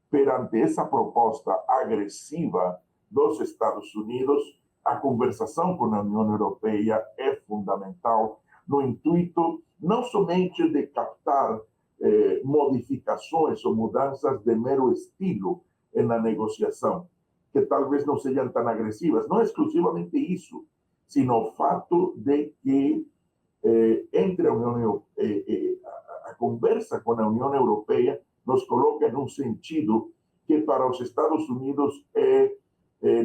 perante essa proposta agressiva dos Estados Unidos, a conversação com a União Europeia é fundamental no intuito não somente de captar modificações ou mudanças de mero estilo na negociação, que talvez não sejam tão agressivas, não exclusivamente isso, sino o fato de que entre a conversa com a União Europeia nos coloca num sentido que para os Estados Unidos é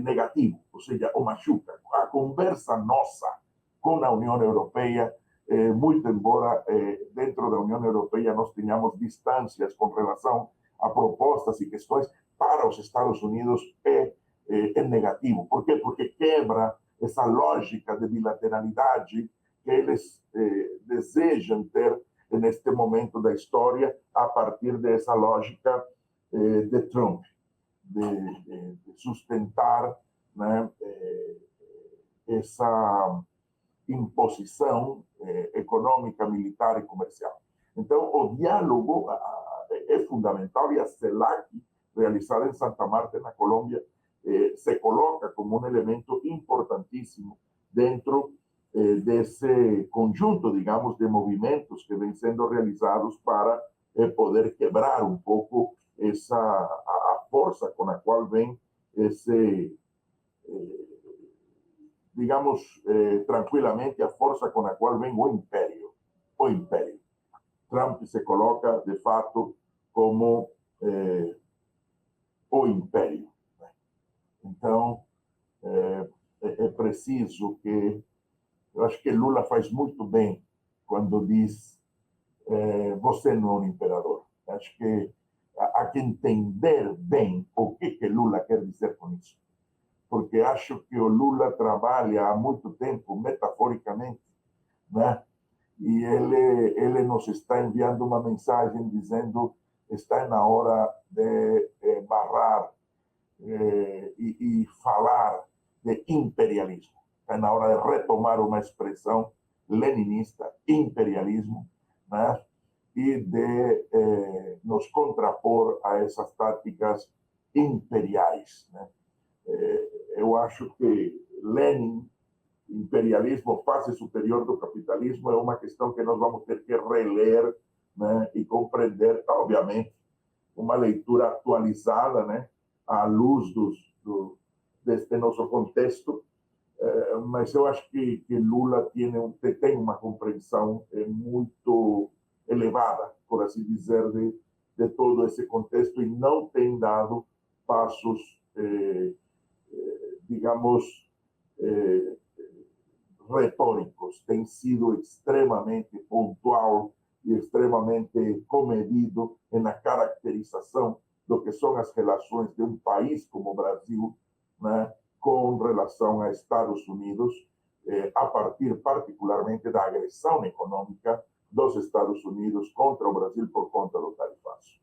negativo, ou seja, o machuca. A conversa nossa com a União Europeia, muito embora dentro da União Europeia nós tenhamos distâncias com relação a propostas e questões, para os Estados Unidos é negativo. Por quê? Porque quebra essa lógica de bilateralidade que eles desejam ter neste momento da história a partir dessa lógica de Trump, de sustentar, né, essa imposição econômica, militar e comercial. Então, o diálogo é fundamental e a CELAC, realizada em Santa Marta, na Colômbia, se coloca como um elemento importantíssimo dentro desse conjunto, digamos, de movimentos que vêm sendo realizados para poder quebrar um pouco a força com a qual vem esse, digamos, tranquilamente, a força com a qual vem o império. O império. Trump se coloca, de fato, como o império. Então, é preciso que... Eu acho que Lula faz muito bem quando diz você não é um imperador. Acho que há que entender bem o que Lula quer dizer com isso. Porque acho que o Lula trabalha há muito tempo, metaforicamente, né? E ele nos está enviando uma mensagem dizendo está na hora de barrar e falar de imperialismo. Está na hora de retomar uma expressão leninista, imperialismo, né? E de nos contrapor a essas táticas imperiais, né? Eu acho que Lenin, imperialismo, fase superior do capitalismo, é uma questão que nós vamos ter que reler, né? E compreender, obviamente, uma leitura atualizada, né? À luz deste nosso contexto, mas eu acho que Lula tem uma compreensão muito elevada, por assim dizer, de todo esse contexto e não tem dado passos, digamos, retóricos. Tem sido extremamente pontual e extremamente comedido na caracterização do que são as relações de um país como o Brasil, né, com relação a Estados Unidos, a partir particularmente da agressão econômica dos Estados Unidos contra o Brasil por conta do tarifaço.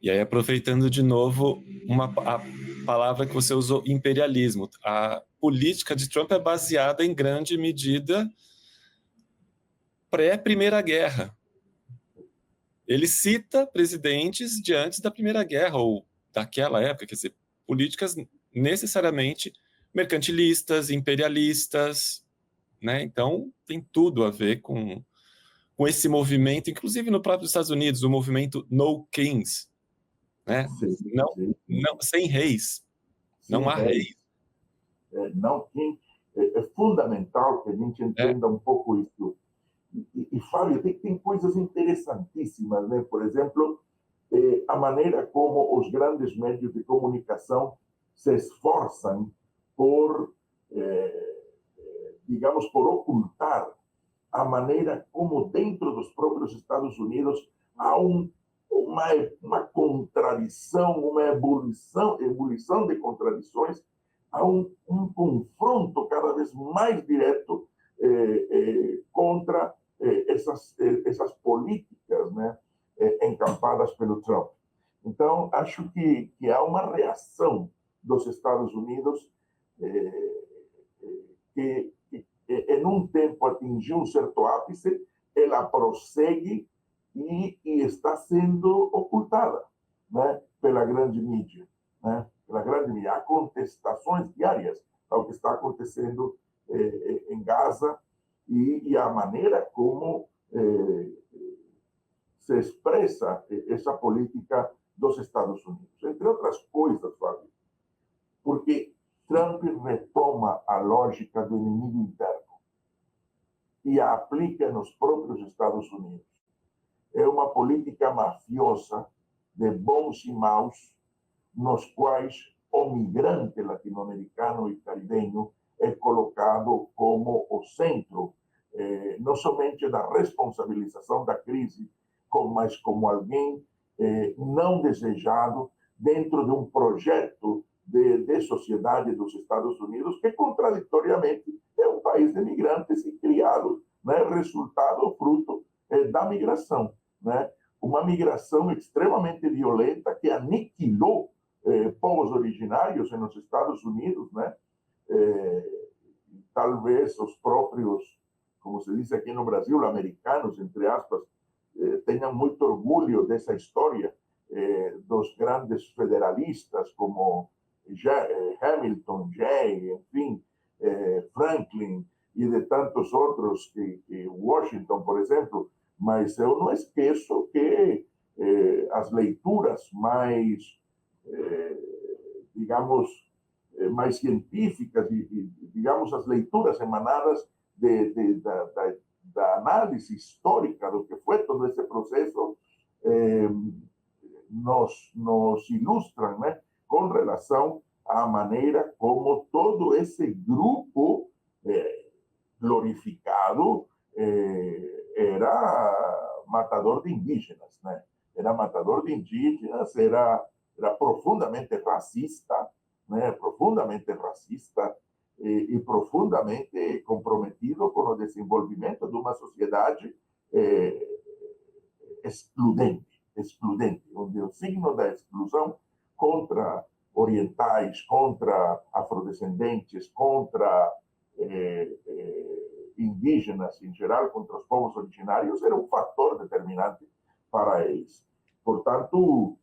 E aí, aproveitando de novo a palavra que você usou, imperialismo. A política de Trump é baseada em grande medida pré-Primeira Guerra. Ele cita presidentes de antes da Primeira Guerra, ou daquela época, quer dizer, políticas necessariamente mercantilistas, imperialistas, né? Então, tem tudo a ver com esse movimento, inclusive no próprio Estados Unidos, o movimento No Kings, né? Sim, não, sim. não, sem reis, não há reis. Não, é fundamental que a gente entenda um pouco isso. E Fábio, tem coisas interessantíssimas, né? Por exemplo, a maneira como os grandes meios de comunicação se esforçam por, digamos, por ocultar a maneira como dentro dos próprios Estados Unidos há uma contradição, uma ebulição de contradições, há um confronto cada vez mais direto contra essas políticas, né, encampadas pelo Trump. Então, acho que há uma reação dos Estados Unidos que em um tempo atingiu um certo ápice, ela prossegue e está sendo ocultada, né, pela grande mídia, né? Pela grande mídia. Há contestações diárias ao que está acontecendo em Gaza e a maneira como se expressa essa política dos Estados Unidos. Entre outras coisas, Fábio, porque Trump retoma a lógica do inimigo interno e a aplica nos próprios Estados Unidos. é uma política mafiosa de bons e maus, nos quais o migrante latino-americano e caribenho é colocado como o centro, não somente da responsabilização da crise, mas como alguém não desejado dentro de um projeto de sociedade dos Estados Unidos, que contraditoriamente é um país de migrantes e criado, né, resultado, fruto da migração, né? Uma migração extremamente violenta que aniquilou povos originários nos Estados Unidos, né? Talvez os próprios, como se diz aqui no Brasil, americanos, entre aspas, tenham muito orgulho dessa história dos grandes federalistas como Hamilton, Jay, enfim, Franklin e de tantos outros, que Washington, por exemplo, mas eu não esqueço que as leituras mais, digamos, mais científicas e, digamos, as leituras emanadas da análise histórica do que foi todo esse processo nos ilustram, né, com relação à maneira como todo esse grupo glorificado era matador de indígenas, né? Era matador de indígenas, era profundamente racista, né? Profundamente racista e profundamente comprometido com o desenvolvimento de uma sociedade excludente, onde o signo da exclusão contra orientais, contra afrodescendentes, contra indígenas em geral, contra os povos originários, era um fator determinante para eles. Portanto,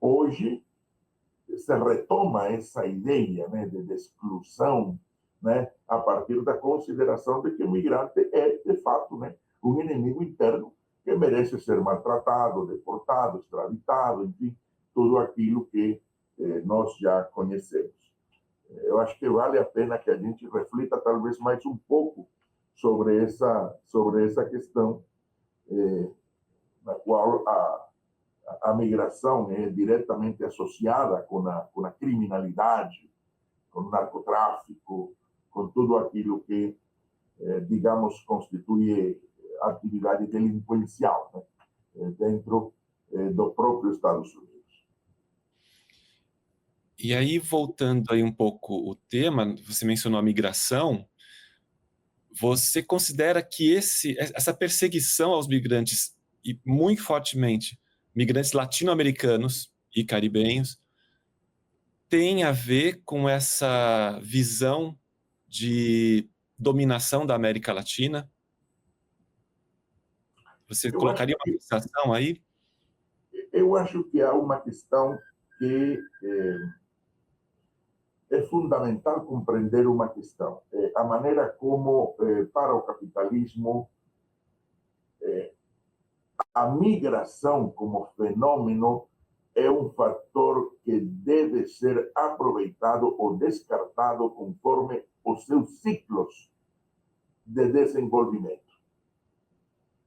hoje se retoma essa ideia, né, de exclusão, né, a partir da consideração de que o migrante é, de fato, né, um inimigo interno que merece ser maltratado, deportado, extraditado, enfim, tudo aquilo que nós já conhecemos. Eu acho que vale a pena que a gente reflita talvez mais um pouco sobre essa questão, na qual a migração é diretamente associada com a criminalidade, com o narcotráfico, com tudo aquilo que, digamos, constitui atividade delinquencial, né, dentro do próprio Estados Unidos. E aí, voltando aí um pouco o tema, você mencionou a migração, você considera que essa perseguição aos migrantes, e muito fortemente migrantes latino-americanos e caribenhos, tem a ver com essa visão de dominação da América Latina? Você colocaria uma fixação aí? Eu acho que há uma questão que é fundamental compreender uma questão. A maneira como, para o capitalismo, a migração como fenômeno é um fator que deve ser aproveitado ou descartado conforme os seus ciclos de desenvolvimento.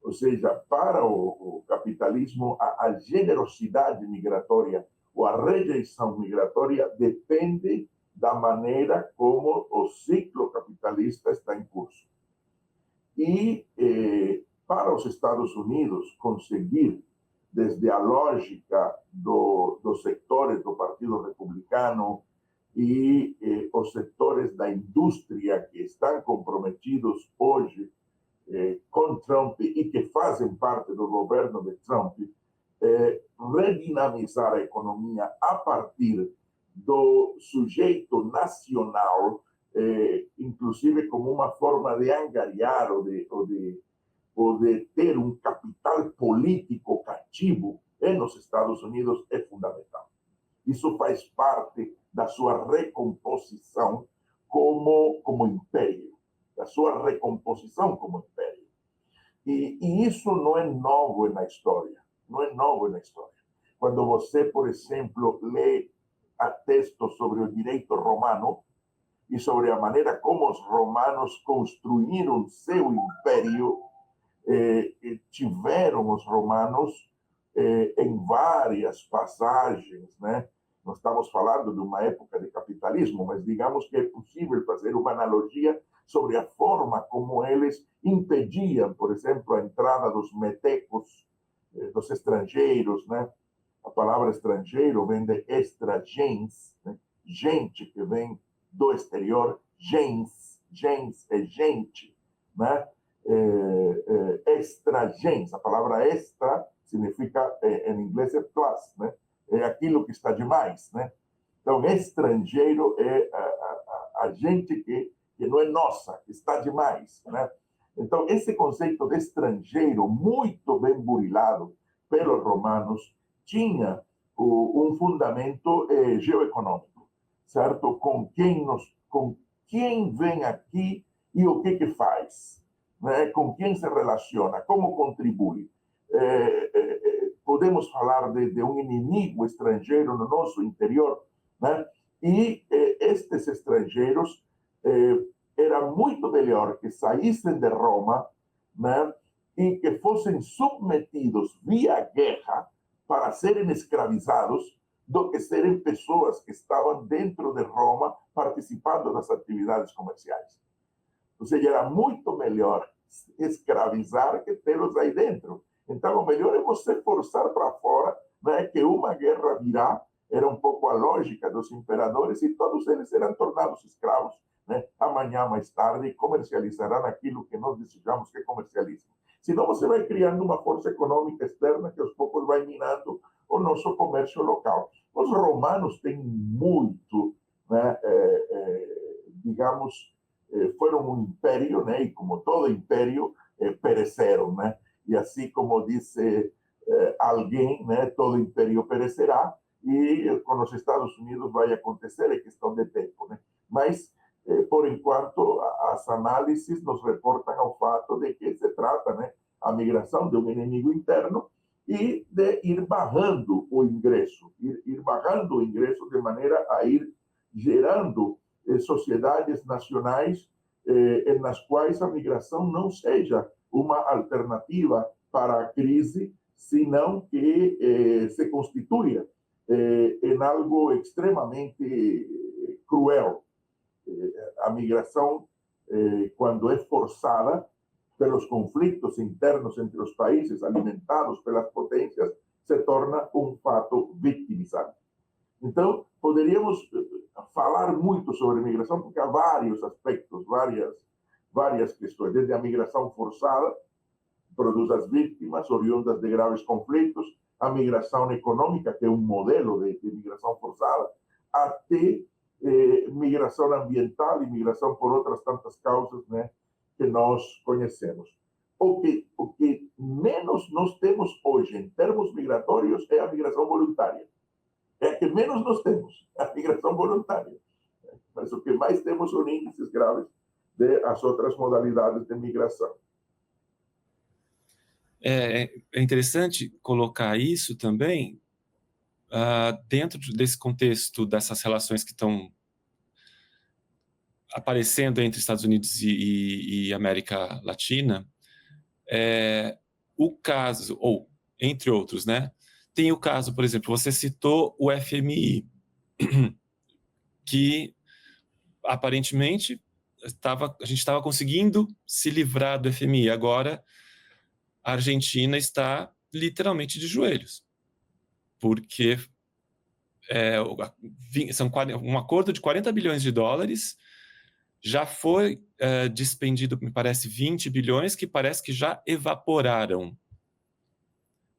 Ou seja, para o capitalismo, a generosidade migratória ou a rejeição migratória depende da maneira como o ciclo capitalista está em curso. E para os Estados Unidos conseguir, desde a lógica dos setores do Partido Republicano e os setores da indústria que estão comprometidos hoje com Trump e que fazem parte do governo de Trump, redinamizar a economia a partir do sujeito nacional, inclusive como uma forma de angariar ou de ter um capital político cativo nos Estados Unidos é fundamental. Isso faz parte da sua recomposição como império, da sua recomposição como império. E isso não é novo na história, não é novo na história. Quando você, por exemplo, lê textos sobre o direito romano e sobre a maneira como os romanos construíram seu império, tiveram os romanos em várias passagens, né? Nós estamos falando de uma época de capitalismo, mas digamos que é possível fazer uma analogia sobre a forma como eles impediam, por exemplo, a entrada dos metecos, dos estrangeiros, né? A palavra estrangeiro vem de extra gens, né? Gente que vem do exterior, gens é gente, né? Extra gens, a palavra extra significa, em inglês, é plus, né? É aquilo que está demais, né? Então, estrangeiro é a gente que não é nossa, que está demais, né? Então, esse conceito de estrangeiro, muito bem burilado pelos romanos, tinha um fundamento geoeconômico, certo? Com quem vem aqui e o que faz, né? Com quem se relaciona, como contribui. Podemos falar de um inimigo estrangeiro no nosso interior, né? E estes estrangeiros era muito melhor que saíssem de Roma, né? E que fossem submetidos via guerra para serem escravizados do que serem pessoas que estavam dentro de Roma participando das atividades comerciais. Ou seja, era muito melhor escravizar que tê-los aí dentro. Então, o melhor é você forçar para fora, né, que uma guerra virá. Era um pouco a lógica dos imperadores e todos eles serão tornados escravos, né? Amanhã, mais tarde, comercializarão aquilo que nós desejamos que comercializem. Senão você vai criando uma força econômica externa que aos poucos vai minando o nosso comércio local. Os romanos têm muito, né, digamos, foram um império, né? E como todo império, pereceram, né? E assim como disse alguém, né? Todo império perecerá e com os Estados Unidos vai acontecer, é questão de tempo, né? Mas por enquanto as análises nos reportam ao fato de que se trata, né, a migração de um inimigo interno e de ir barrando o ingresso, ir barrando o ingresso de maneira a ir gerando sociedades nacionais nas quais a migração não seja uma alternativa para a crise, senão que se constitua em algo extremamente cruel. A migração, quando é forçada pelos conflitos internos entre os países, alimentados pelas potências, se torna um fato vitimizante. Então, poderíamos falar muito sobre migração, porque há vários aspectos, várias questões. Desde a migração forçada, produz as vítimas oriundas de graves conflitos, a migração econômica, que é um modelo de migração forçada, até migração ambiental e migração por outras tantas causas, né, que nós conhecemos. O que menos nós temos hoje em termos migratórios é a migração voluntária. É a que menos nós temos, a migração voluntária. Mas o que mais temos são índices graves das outras modalidades de migração. É interessante colocar isso também dentro desse contexto dessas relações que estão aparecendo entre Estados Unidos e América Latina. O caso, ou entre outros, né? Tem o caso, por exemplo, você citou o FMI, que aparentemente a gente estava conseguindo se livrar do FMI. Agora, a Argentina está literalmente de joelhos, porque são um acordo de 40 bilhões de dólares, já foi despendido, me parece, 20 bilhões, que parece que já evaporaram.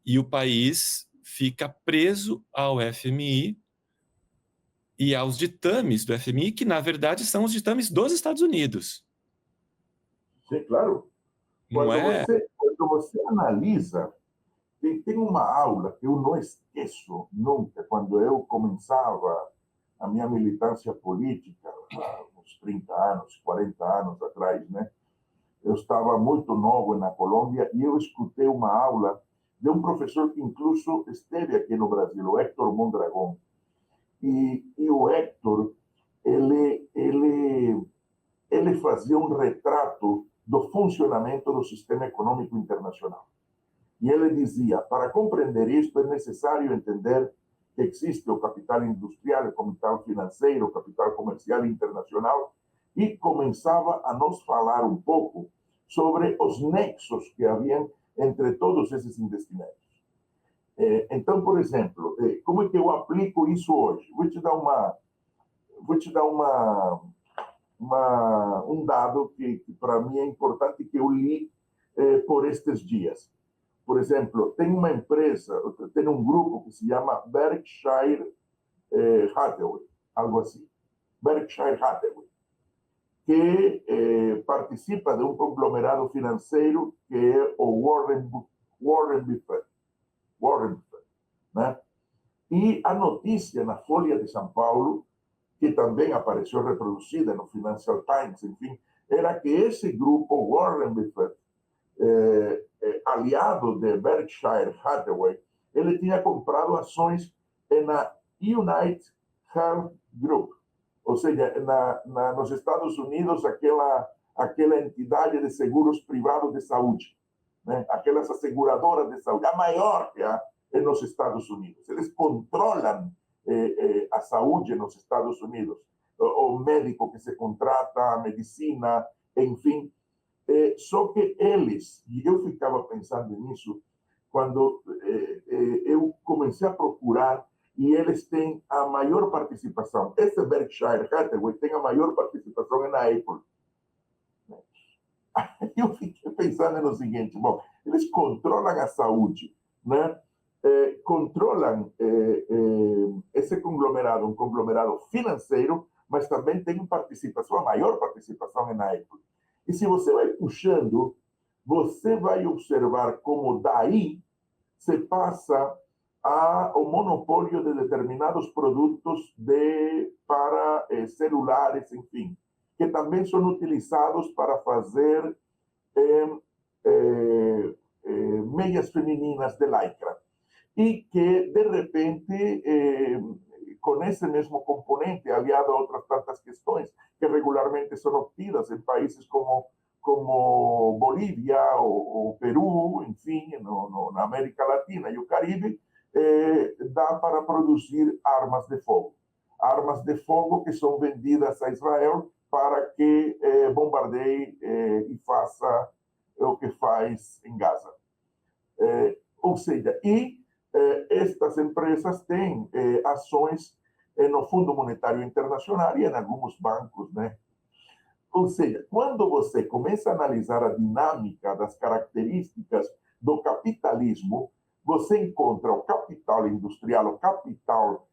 E o país fica preso ao FMI e aos ditames do FMI, que na verdade são os ditames dos Estados Unidos. Sim, claro. Quando você analisa, tem uma aula que eu não esqueço nunca, quando eu começava a minha militância política, há uns 30 anos, 40 anos atrás, né? Eu estava muito novo na Colômbia e eu escutei uma aula de um professor que incluso esteve aqui no Brasil, o Héctor Mondragón. E o Héctor, ele fazia um retrato do funcionamento do sistema econômico internacional. E ele dizia, para compreender isto é necessário entender que existe o capital industrial, o capital financeiro, o capital comercial internacional, e começava a nos falar um pouco sobre os nexos que haviam entre todos esses investimentos. Então, por exemplo, como é que eu aplico isso hoje? Vou te dar um dado que para mim é importante, que eu li por estes dias. Por exemplo, tem uma empresa, tem um grupo que se chama Berkshire Hathaway, algo assim. Berkshire Hathaway, que participa de um conglomerado financeiro que é o Warren Buffett. Né? E a notícia na Folha de São Paulo, que também apareceu reproduzida no Financial Times, enfim, era que esse grupo, Warren Buffett, aliado de Berkshire Hathaway, ele tinha comprado ações na United Health Group, ou seja, nos Estados Unidos, aquela entidade de seguros privados de saúde, né? Aquelas asseguradoras de saúde, a maior que há nos Estados Unidos. Eles controlam a saúde nos Estados Unidos, o médico que se contrata, a medicina, enfim. Só que eles, e eu ficava pensando nisso, quando eu comecei a procurar, e eles têm a maior participação. Esse Berkshire Hathaway tem a maior participação na Apple. Eu fiquei pensando no seguinte, bom, eles controlam a saúde, né? Controlam esse conglomerado, um conglomerado financeiro, mas também tem participação, a maior participação na Apple. E se você vai puxando, você vai observar como daí se passa ao monopólio de determinados produtos para celulares, enfim, que também são utilizados para fazer meias femininas de lycra. E que, de repente, com esse mesmo componente, aliado a outras tantas questões que regularmente são obtidas em países como Bolívia ou Peru, enfim, na América Latina e o Caribe, dá para produzir armas de fogo. Armas de fogo que são vendidas a Israel para que bombardeie e faça o que faz em Gaza. Ou seja, estas empresas têm ações no Fundo Monetário Internacional e em alguns bancos, né? Ou seja, quando você começa a analisar a dinâmica das características do capitalismo, você encontra o capital industrial, o capital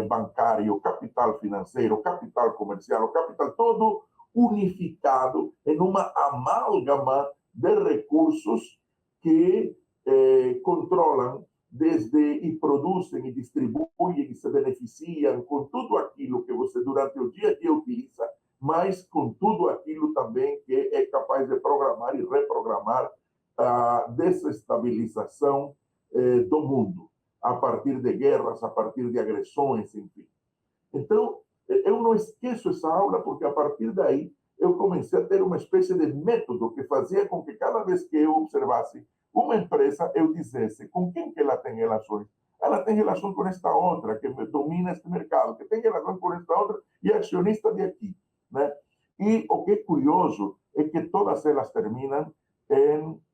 bancário, o capital financeiro, o capital comercial, o capital todo unificado em uma amálgama de recursos que controlam e produzem e distribuem e se beneficiam com tudo aquilo que você durante o dia a dia utiliza, mas com tudo aquilo também que é capaz de programar e reprogramar a desestabilização do mundo, a partir de guerras, a partir de agressões, enfim. Então, eu não esqueço essa aula, porque a partir daí eu comecei a ter uma espécie de método que fazia com que cada vez que eu observasse uma empresa, eu dissesse com quem que ela tem relações. Ela tem relação com esta outra, que domina este mercado, que tem relação com esta outra e é acionista de aqui, né? E o que é curioso é que todas elas terminam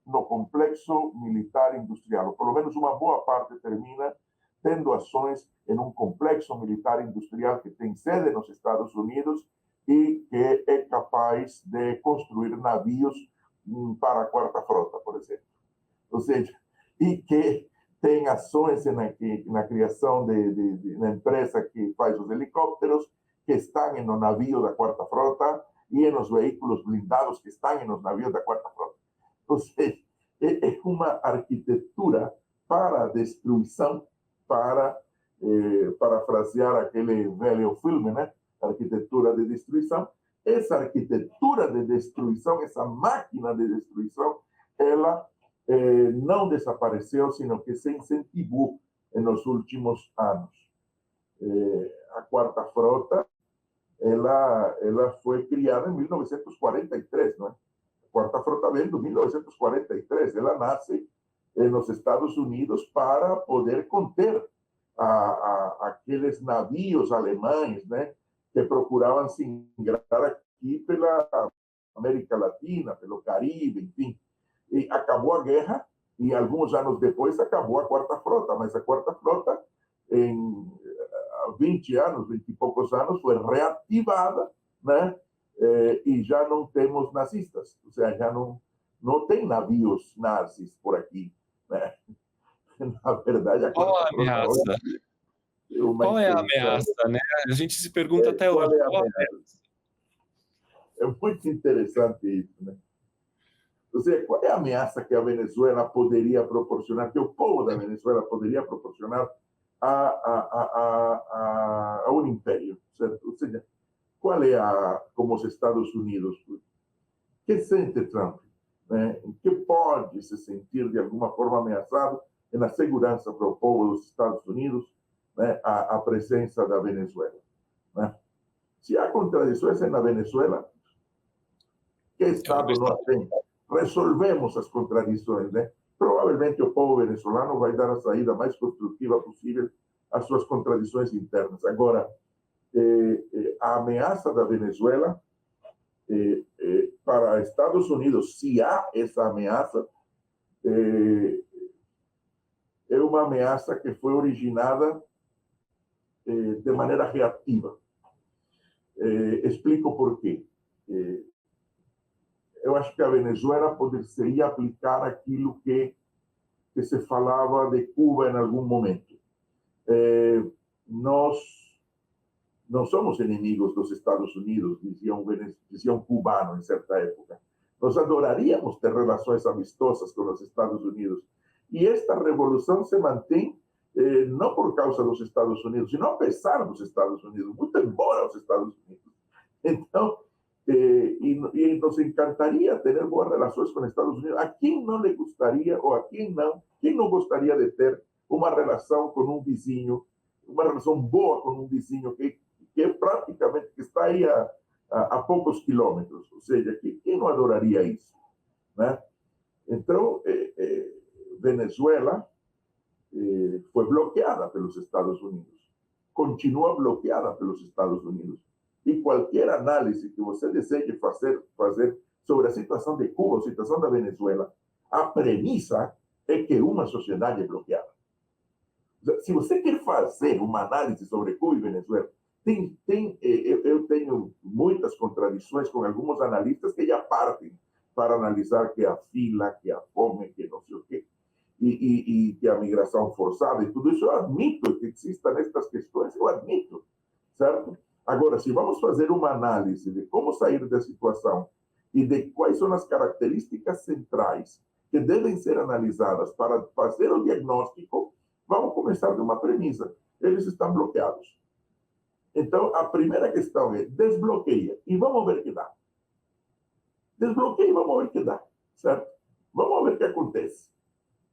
no complexo militar industrial, ou pelo menos uma boa parte termina tendo ações em um complexo militar industrial que tem sede nos Estados Unidos e que é capaz de construir navios para a Quarta Frota, por exemplo. Ou seja, e que tem ações na criação na empresa que faz os helicópteros, que estão no navio da Quarta Frota e nos veículos blindados que estão nos navios da Quarta Frota. Ou seja, é uma arquitetura para a destruição, para parafrasear aquele velho filme, né? Arquitetura de destruição. Essa arquitetura de destruição, essa máquina de destruição, ela não desapareceu, sino que se incentivou nos últimos anos. A Quarta Frota, ela foi criada em 1943, não é? Quarta Frota vem de 1943. Ela nasce nos Estados Unidos para poder conter aqueles navios alemães, né, que procuravam se ingrar aqui pela América Latina, pelo Caribe, enfim. E acabou a guerra e alguns anos depois acabou a Quarta Frota, mas a Quarta Frota, em 20 anos, 20 e poucos anos, foi reativada, né? E já não temos nazistas, ou seja, já não tem navios nazis por aqui, né? Na verdade, a Qual Quarta a Frota ameaça? é uma Qual é a intenção. ameaça, né? A gente se pergunta até hoje. Qual é a Qual a ameaça? É muito interessante isso, né? Ou seja, qual é a ameaça que a Venezuela poderia proporcionar, que o povo da Venezuela poderia proporcionar a um império, certo? Ou seja, qual é como os Estados Unidos, que sente Trump, né? Que pode se sentir de alguma forma ameaçado na segurança para o povo dos Estados Unidos, né? A presença da Venezuela, né? Se há contradições na Venezuela, que Estado nós temos? Resolvemos as contradições, né? Provavelmente o povo venezuelano vai dar a saída mais construtiva possível às suas contradições internas. Agora, a ameaça da Venezuela para Estados Unidos, se há essa ameaça, é uma ameaça que foi originada de maneira reativa. Explico por quê. Eu acho que a Venezuela poderia aplicar aquilo que se falava de Cuba em algum momento. Nós não somos inimigos dos Estados Unidos, diziam cubano em certa época. Nós adoraríamos ter relações amistosas com os Estados Unidos. E esta revolução se mantém não por causa dos Estados Unidos, sino apesar dos Estados Unidos, muito embora os Estados Unidos. Então, e nos encantaria ter boas relações com os Estados Unidos. A quem não lhe gostaria, ou a quem não gostaria de ter uma relação com um vizinho, uma relação boa com um vizinho que praticamente que está aí a poucos quilômetros? Ou seja, quem não adoraria isso, né? Então, Venezuela foi bloqueada pelos Estados Unidos, continua bloqueada pelos Estados Unidos. E qualquer análise que você deseje fazer sobre a situação de Cuba, a situação da Venezuela, a premissa é que uma sociedade é bloqueada. Se você quer fazer uma análise sobre Cuba e Venezuela, eu tenho muitas contradições com alguns analistas que já partem para analisar que a fila, que a fome, que não sei o quê, e que a migração forçada e tudo isso. Eu admito que existam estas questões, eu admito, certo? Agora, se vamos fazer uma análise de como sair da situação e de quais são as características centrais que devem ser analisadas para fazer o diagnóstico, vamos começar de uma premissa: eles estão bloqueados. Então, a primeira questão é desbloqueia e vamos ver o que dá. Desbloqueia e vamos ver o que dá, certo? Vamos ver o que acontece,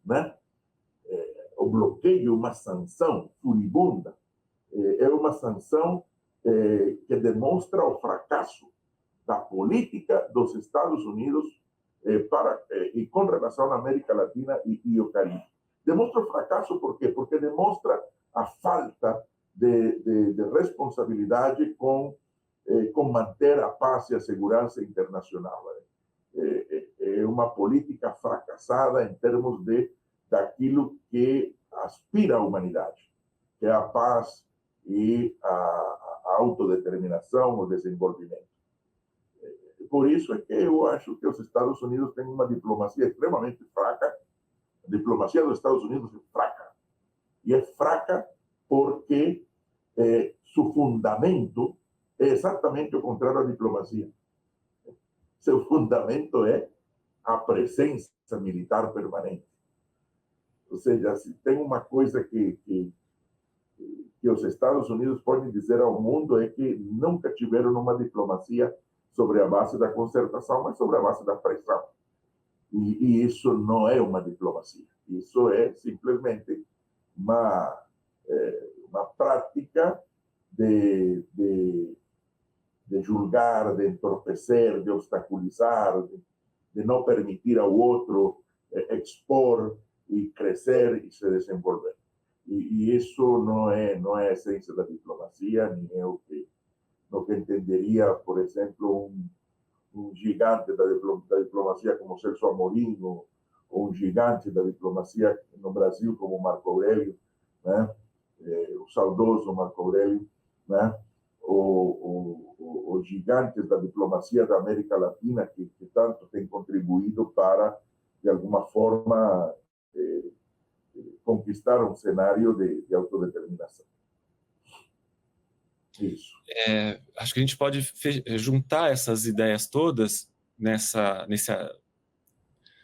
né? O bloqueio é uma sanção furibunda, é uma sanção que demonstra o fracasso da política dos Estados Unidos e com relação à América Latina e o Caribe. Demonstra o fracasso por quê? Porque demonstra a falta de responsabilidade com manter a paz e a segurança internacional. É uma política fracassada em termos daquilo que aspira a humanidade, que é a paz e a autodeterminação, o desenvolvimento. Por isso é que eu acho que os Estados Unidos têm uma diplomacia extremamente fraca. A diplomacia dos Estados Unidos é fraca. E é fraca porque seu fundamento é exatamente o contrário da diplomacia. Seu fundamento é a presença militar permanente. Ou seja, se tem uma coisa que os Estados Unidos podem dizer ao mundo é que nunca tiveram uma diplomacia sobre a base da concertação, mas sobre a base da pressão. E isso não é uma diplomacia. Isso é simplesmente uma prática de julgar, de entorpecer, de obstaculizar, de não permitir ao outro expor e crescer e se desenvolver. E isso não é a essência da diplomacia, nem é o que entenderia, por exemplo, um gigante da diplomacia como Celso Amorim, ou um gigante da diplomacia no Brasil como Marco Aurélio, né? O saudoso Marco Aurélio, né? Os gigantes da diplomacia da América Latina que tanto têm contribuído para, de alguma forma, conquistar um cenário de autodeterminação. Isso. Acho que a gente pode juntar essas ideias todas nesse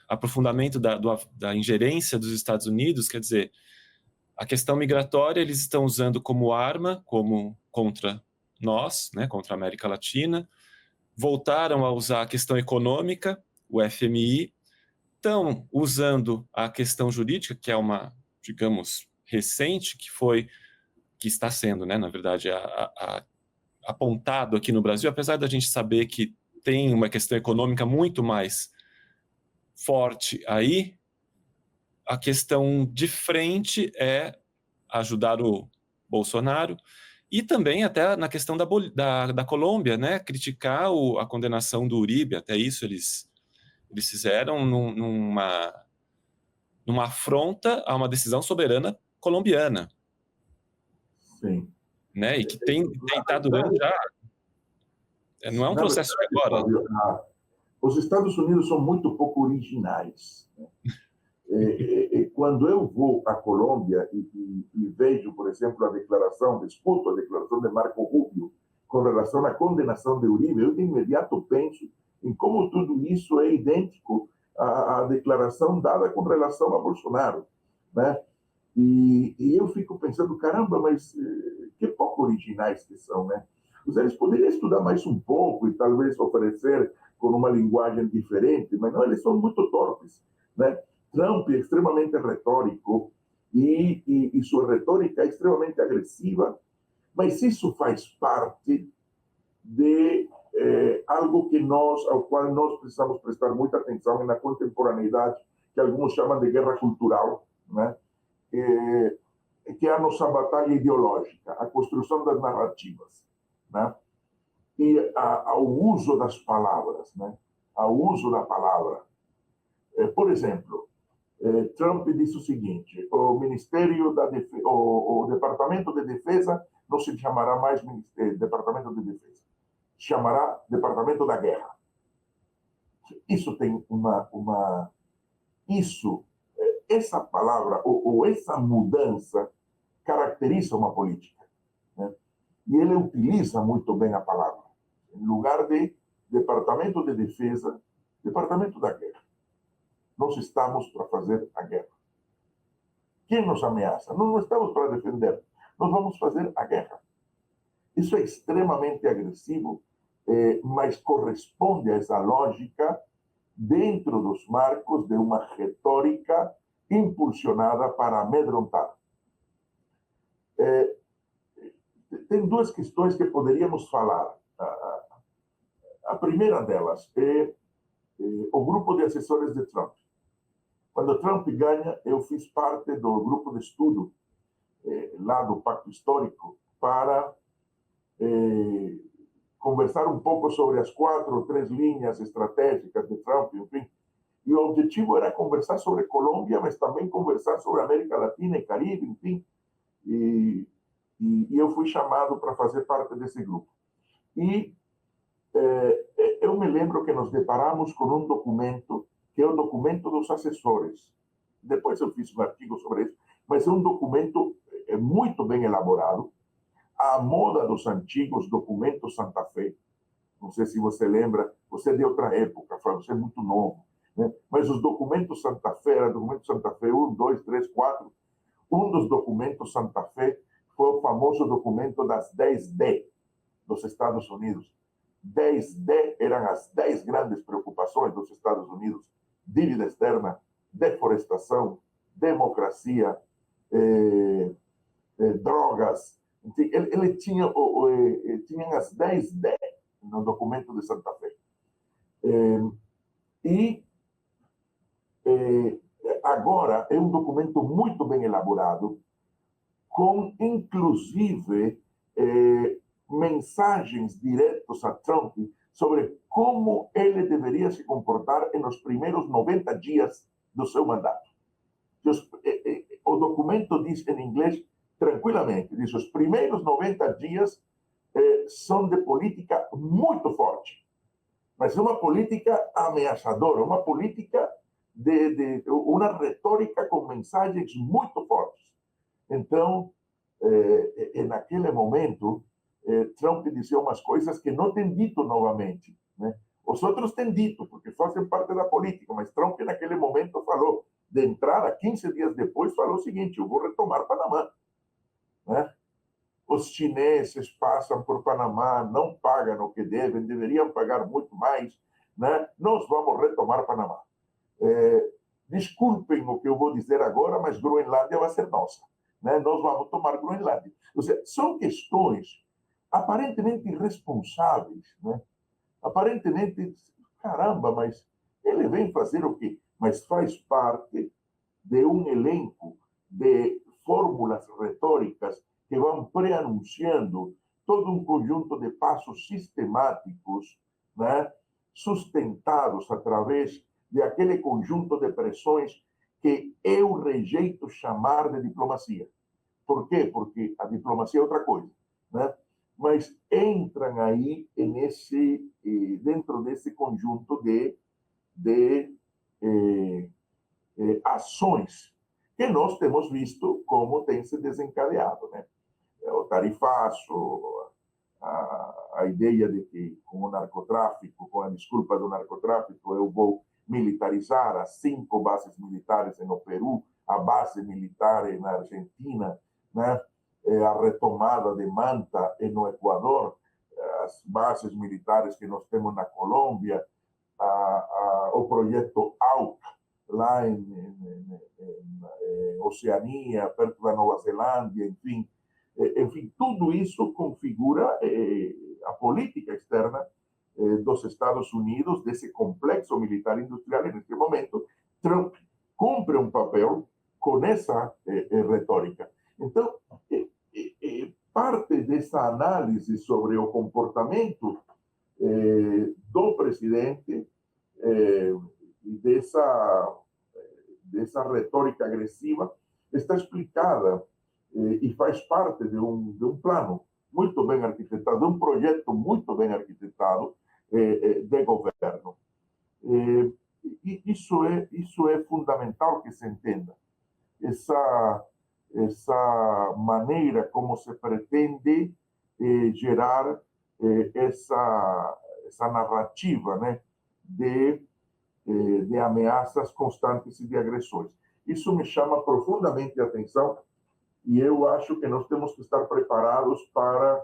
aprofundamento da ingerência dos Estados Unidos. Quer dizer, a questão migratória eles estão usando como arma, como contra nós, né, contra a América Latina. Voltaram a usar a questão econômica, o FMI. Estão usando a questão jurídica, que é uma, digamos, recente, que está sendo, né, na verdade, apontado aqui no Brasil, apesar da gente saber que tem uma questão econômica muito mais forte aí, a questão de frente é ajudar o Bolsonaro e também até na questão da Colômbia, né, criticar a condenação do Uribe, até isso eles fizeram numa afronta a uma decisão soberana colombiana. Sim. Né, e que está durando já. Não é um processo de agora. Os Estados Unidos são muito pouco originais. Né? Quando eu vou à Colômbia e vejo, por exemplo, escuto a declaração de Marco Rubio com relação à condenação de Uribe, eu de imediato penso em como tudo isso é idêntico à declaração dada com relação a Bolsonaro, né? E eu fico pensando, caramba, mas que pouco originais que são, né? Eles poderiam estudar mais um pouco e talvez oferecer com uma linguagem diferente, mas não, eles são muito torpes, né? Trump é extremamente retórico e sua retórica é extremamente agressiva, mas isso faz parte de algo ao qual nós precisamos prestar muita atenção na contemporaneidade, que alguns chamam de guerra cultural, né? Que é a nossa batalha ideológica, a construção das narrativas, né? E ao uso das palavras, né? Ao uso da palavra. Por exemplo, Trump disse o seguinte: o Ministério da Defesa, o Departamento de Defesa não se chamará mais Departamento de Defesa, chamará Departamento da Guerra. Isso tem essa palavra ou essa mudança caracteriza uma política, né? E ele utiliza muito bem a palavra. Em lugar de Departamento de Defesa, Departamento da Guerra. Nós estamos para fazer a guerra. Quem nos ameaça? Nós não estamos para defender. Nós vamos fazer a guerra. Isso é extremamente agressivo, mas corresponde a essa lógica dentro dos marcos de uma retórica impulsionada para amedrontar. Tem duas questões que poderíamos falar. A primeira delas é o grupo de assessores de Trump. Quando Trump ganha, eu fiz parte do grupo de estudo lá do Pacto Histórico para conversar um pouco sobre as 4 ou 3 linhas estratégicas de Trump, enfim. E o objetivo era conversar sobre Colômbia, mas também conversar sobre América Latina e Caribe, enfim. E eu fui chamado para fazer parte desse grupo. E eu me lembro que nos deparamos com um documento, que é o documento dos assessores. Depois eu fiz um artigo sobre isso, mas é um documento muito bem elaborado, à moda dos antigos documentos Santa Fe. Não sei se você lembra, você é de outra época, você é muito novo, né? Mas os documentos Santa Fe, era documento Santa Fe 1, 2, 3, 4. Um dos documentos Santa Fe foi o famoso documento das 10D dos Estados Unidos. 10D eram as 10 grandes preocupações dos Estados Unidos: dívida externa, deforestação, democracia, drogas. Ele tinha as 10D no documento de Santa Fe. E agora é um documento muito bem elaborado, com inclusive mensagens diretas a Trump sobre como ele deveria se comportar nos primeiros 90 dias do seu mandato. O documento diz em inglês tranquilamente, diz os primeiros 90 dias são de política muito forte, mas é uma política ameaçadora, uma política de uma retórica com mensagens muito fortes. Então, naquele momento, Trump dizia umas coisas que não tem dito novamente, né? Os outros têm dito, porque fazem parte da política, mas Trump, naquele momento, falou, de entrada, 15 dias depois, falou o seguinte: eu vou retomar Panamá, né? Os chineses passam por Panamá, não pagam o que devem, deveriam pagar muito mais, né? Nós vamos retomar Panamá. Desculpem o que eu vou dizer agora, mas Groenlândia vai ser nossa, né? Nós vamos tomar Groenlândia. Ou seja, são questões aparentemente irresponsáveis, né? Aparentemente, caramba, mas ele vem fazer o quê? Mas faz parte de um elenco de fórmulas retóricas que vão preanunciando todo um conjunto de passos sistemáticos, né, sustentados através de aquele conjunto de pressões que eu rejeito chamar de diplomacia. Por quê? Porque a diplomacia é outra coisa, né? Mas entram aí dentro desse conjunto de ações que nós temos visto como tem se desencadeado, né? O tarifaço, a ideia de que com o narcotráfico, com a desculpa do narcotráfico, eu vou militarizar as 5 bases militares no Peru, a base militar na Argentina, né? A retomada de Manta no Equador, as bases militares que nós temos na Colômbia, o projeto AUC, lá em Oceania, perto da Nova Zelândia, enfim, tudo isso configura a política externa dos Estados Unidos, desse complexo militar industrial. Neste momento, Trump cumpre um papel com essa retórica. Então, parte dessa análise sobre o comportamento do presidente e dessa retórica agressiva está explicada e faz parte de um plano muito bem arquitetado, de um projeto muito bem arquitetado de governo. E isso é fundamental que se entenda. Essa maneira como se pretende gerar essa narrativa, né, de ameaças constantes e de agressões. Isso me chama profundamente a atenção e eu acho que nós temos que estar preparados para,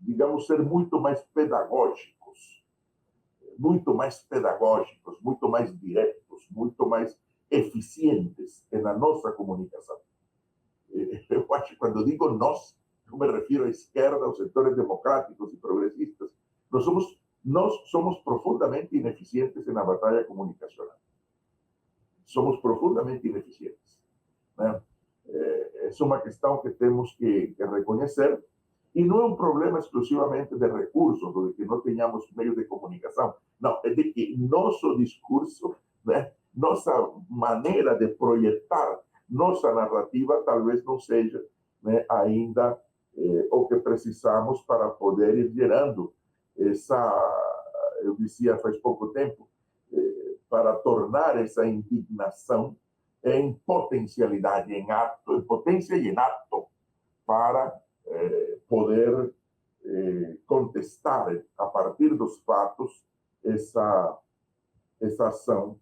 digamos, ser muito mais pedagógicos, muito diretos, muito mais eficientes na nossa comunicação. Eu acho que quando digo nós, eu me refiro à esquerda, aos setores democráticos e progressistas. Nós somos profundamente ineficientes na batalha comunicacional. Somos profundamente ineficientes, né? É uma questão que temos que reconhecer, e não é um problema exclusivamente de recursos, ou de que não tenhamos meios de comunicação. Não, é de que nosso discurso, né, nossa maneira de projetar nossa narrativa talvez não seja, né, ainda o que precisamos para poder ir gerando eu dizia faz pouco tempo, para tornar essa indignação em potencialidade, em ato, em potência e em ato, para poder contestar a partir dos fatos essa ação,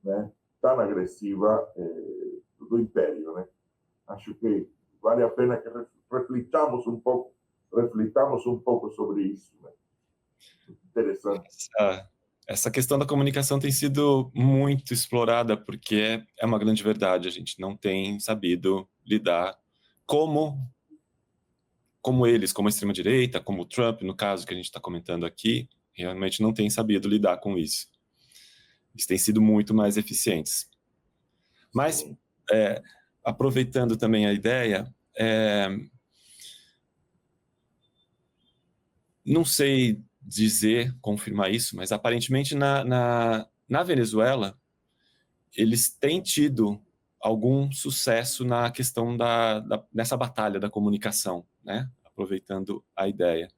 né, tão agressiva do Império, né? Acho que vale a pena que reflitamos um pouco sobre isso, né? Interessante. Essa questão da comunicação tem sido muito explorada, porque é uma grande verdade, a gente não tem sabido lidar como eles, como a extrema-direita, como o Trump, no caso que a gente está comentando aqui, realmente não tem sabido lidar com isso. Eles têm sido muito mais eficientes. Mas, aproveitando também a ideia, não sei dizer, confirmar isso, mas aparentemente na Venezuela eles têm tido algum sucesso na questão nessa batalha da comunicação, né? Aproveitando a ideia.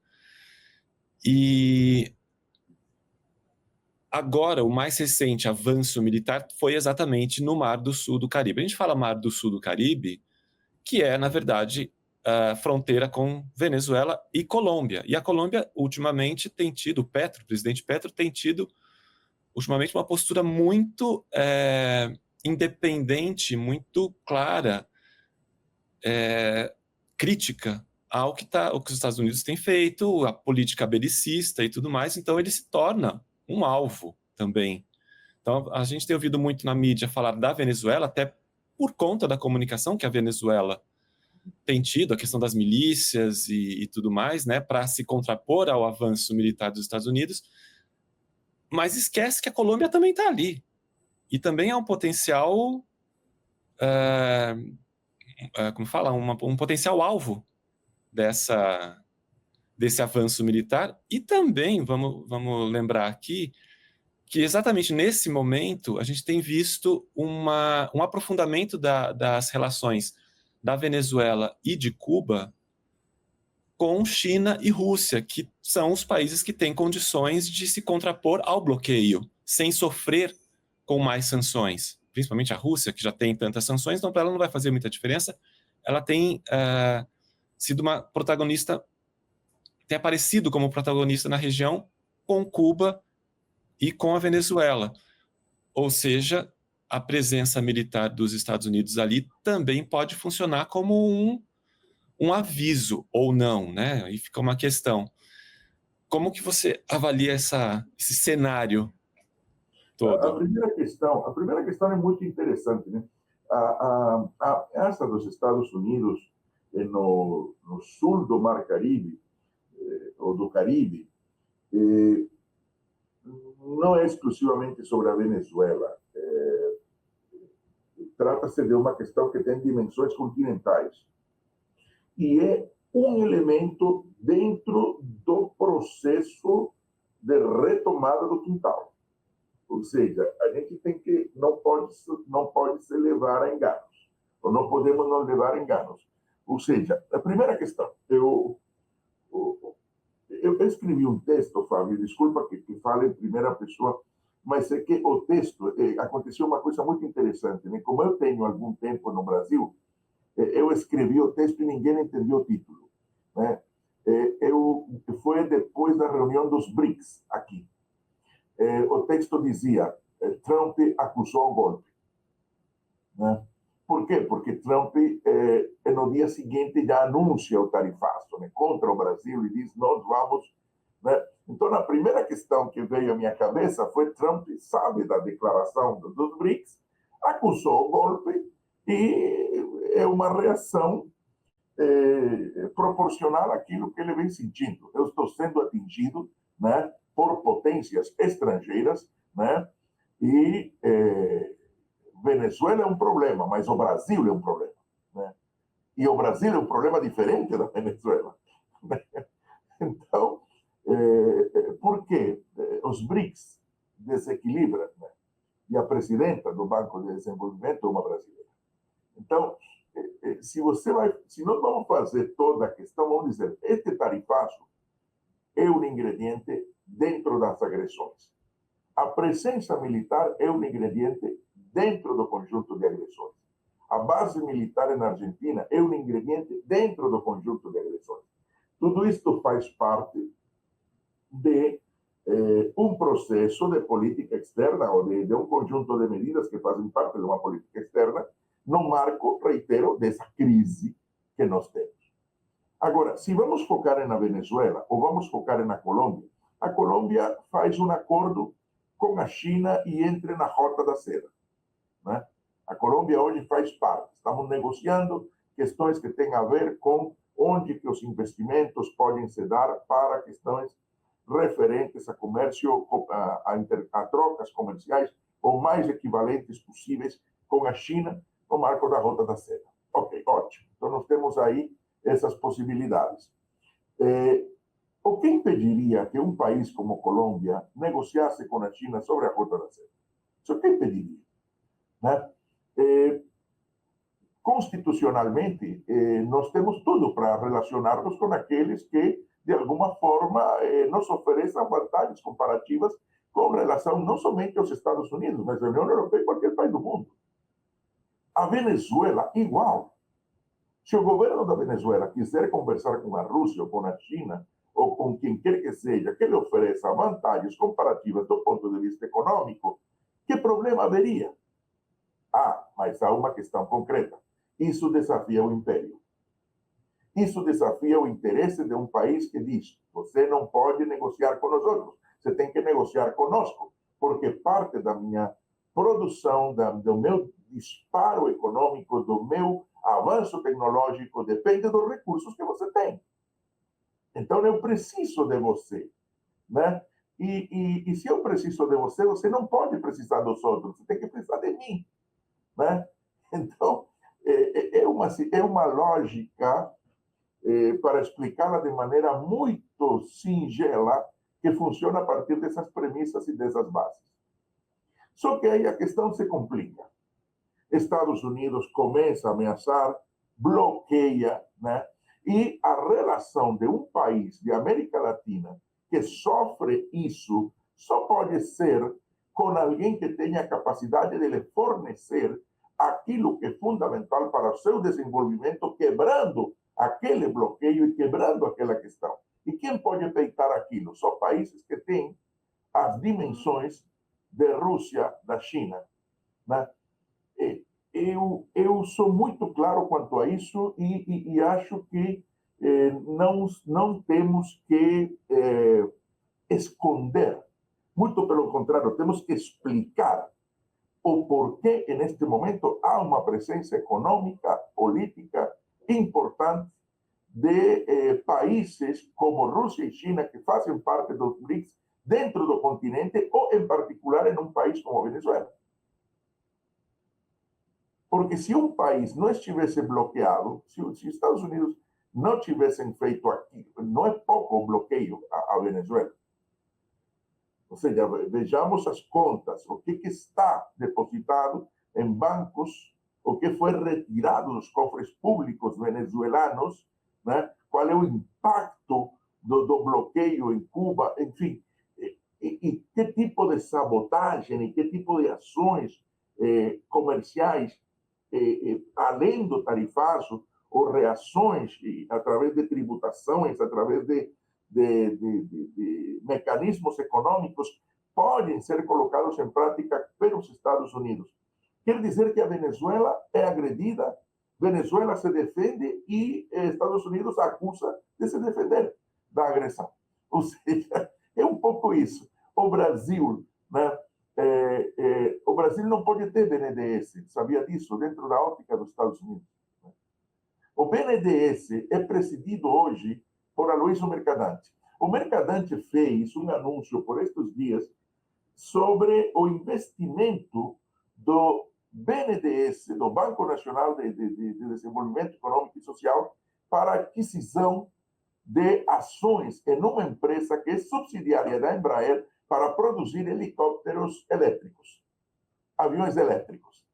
E agora, o mais recente avanço militar foi exatamente no Mar do Sul do Caribe. A gente fala Mar do Sul do Caribe, que é, na verdade, a fronteira com Venezuela e Colômbia. E a Colômbia, ultimamente, tem tido, o presidente Petro, tem tido, ultimamente, uma postura muito independente, muito clara, crítica ao que os Estados Unidos têm feito, a política belicista e tudo mais. Então, ele se torna um alvo também. Então, a gente tem ouvido muito na mídia falar da Venezuela, até por conta da comunicação que a Venezuela tem tido, a questão das milícias e tudo mais, né, para se contrapor ao avanço militar dos Estados Unidos, mas esquece que a Colômbia também está ali. E também é um potencial, como fala, um potencial alvo desse avanço militar. E também, vamos lembrar aqui, que exatamente nesse momento a gente tem visto um aprofundamento das relações da Venezuela e de Cuba com China e Rússia, que são os países que têm condições de se contrapor ao bloqueio, sem sofrer com mais sanções. Principalmente a Rússia, que já tem tantas sanções, então para ela não vai fazer muita diferença. Ela tem sido uma protagonista, tem aparecido como protagonista na região com Cuba e com a Venezuela. Ou seja, a presença militar dos Estados Unidos ali também pode funcionar como um aviso ou não, né? Aí fica uma questão. Como que você avalia esse cenário todo? A primeira questão é muito interessante, né? Essa dos Estados Unidos no sul do Mar Caribe, ou do Caribe, não é exclusivamente sobre a Venezuela. Trata-se de uma questão que tem dimensões continentais. E é um elemento dentro do processo de retomada do quintal. Ou seja, a gente não pode se levar a enganos, ou não podemos nos levar a enganos. Ou seja, a primeira questão, eu escrevi um texto, Fábio, desculpa que fale em primeira pessoa, mas é que o texto, aconteceu uma coisa muito interessante, né? Como eu tenho algum tempo no Brasil, eu escrevi o texto e ninguém entendeu o título, né? Foi depois da reunião dos BRICS aqui. O texto dizia: Trump acusou o golpe, né? Por quê? Porque Trump, no dia seguinte, já anuncia o tarifaço, né, contra o Brasil e diz: nós vamos. Né? Então, a primeira questão que veio à minha cabeça foi: Trump sabe da declaração dos BRICS, acusou o golpe e é uma reação proporcional àquilo que ele vem sentindo. Eu estou sendo atingido, né, por potências estrangeiras, né, e Venezuela é um problema, mas o Brasil é um problema, né? E o Brasil é um problema diferente da Venezuela. Então, por que os BRICS desequilibram, né? E a presidenta do Banco de Desenvolvimento é uma brasileira. Então, se nós vamos fazer toda a questão, vamos dizer, este tarifaço é um ingrediente dentro das agressões. A presença militar é um ingrediente dentro do conjunto de agressões. A base militar na Argentina é um ingrediente dentro do conjunto de agressões. Tudo isto faz parte de um processo de política externa ou de um conjunto de medidas que fazem parte de uma política externa no marco, reitero, dessa crise que nós temos. Agora, se vamos focar na Venezuela ou vamos focar na Colômbia, a Colômbia faz um acordo com a China e entra na Rota da Seda, né? A Colômbia hoje faz parte. Estamos negociando questões que têm a ver com onde que os investimentos podem se dar para questões referentes a comércio, a trocas comerciais ou mais equivalentes possíveis com a China no marco da Rota da Seda. Ok, ótimo. Então, nós temos aí essas possibilidades. O que impediria que um país como Colômbia negociasse com a China sobre a Rota da Seda? Isso que impediria? Né? Constitucionalmente, nós temos tudo para relacionarnos com aqueles que, de alguma forma, nos ofereçam vantagens comparativas com relação não somente aos Estados Unidos, mas à União Europeia e qualquer país do mundo. A Venezuela, igual. Se o governo da Venezuela quiser conversar com a Rússia ou com a China, ou com quem quer que seja, que lhe ofereça vantagens comparativas do ponto de vista econômico, que problema haveria? Ah, mas há uma questão concreta. Isso desafia o império. Isso desafia o interesse de um país que diz: você não pode negociar com nós outros, você tem que negociar conosco, porque parte da minha produção, do meu disparo econômico, do meu avanço tecnológico, depende dos recursos que você tem. Então, eu preciso de você, né? E se eu preciso de você, você não pode precisar dos outros, você tem que precisar de mim, né? Então, é uma lógica, para explicá-la de maneira muito singela, que funciona a partir dessas premissas e dessas bases. Só que aí a questão se complica. Estados Unidos começa a ameaçar, bloqueia, né? E a relação de um país de América Latina que sofre isso só pode ser com alguém que tenha a capacidade de lhe fornecer aquilo que é fundamental para o seu desenvolvimento, quebrando aquele bloqueio e quebrando aquela questão. E quem pode peitar aquilo? Só países que têm as dimensões de Rússia, da China, né? Eu sou muito claro quanto a isso e acho que não temos que esconder. Muito pelo contrário, temos que explicar o porquê, neste momento, há uma presença econômica, política importante de países como Rússia e China, que fazem parte dos BRICS, dentro do continente, ou, em particular, em um país como a Venezuela. Porque se um país não estivesse bloqueado, se os Estados Unidos não tivessem feito aquilo, não é pouco o bloqueio à Venezuela. Ou seja, vejamos as contas, o que está depositado em bancos, o que foi retirado dos cofres públicos venezuelanos, né? Qual é o impacto do bloqueio em Cuba, enfim, e que tipo de sabotagem e que tipo de ações comerciais, além do tarifaço, ou reações através de tributações, através de mecanismos econômicos, podem ser colocados em prática pelos Estados Unidos. Quer dizer que a Venezuela é agredida, Venezuela se defende e Estados Unidos acusa de se defender da agressão. Ou seja, é um pouco isso. O Brasil, né? O Brasil não pode ter BNDES, sabia disso, dentro da ótica dos Estados Unidos. O BNDES é presidido hoje por Aloysio Mercadante. O Mercadante fez um anúncio por estes dias sobre o investimento do BNDES, do Banco Nacional de Desenvolvimento Econômico e Social, para a aquisição de ações em uma empresa que é subsidiária da Embraer para produzir helicópteros elétricos, aviões elétricos,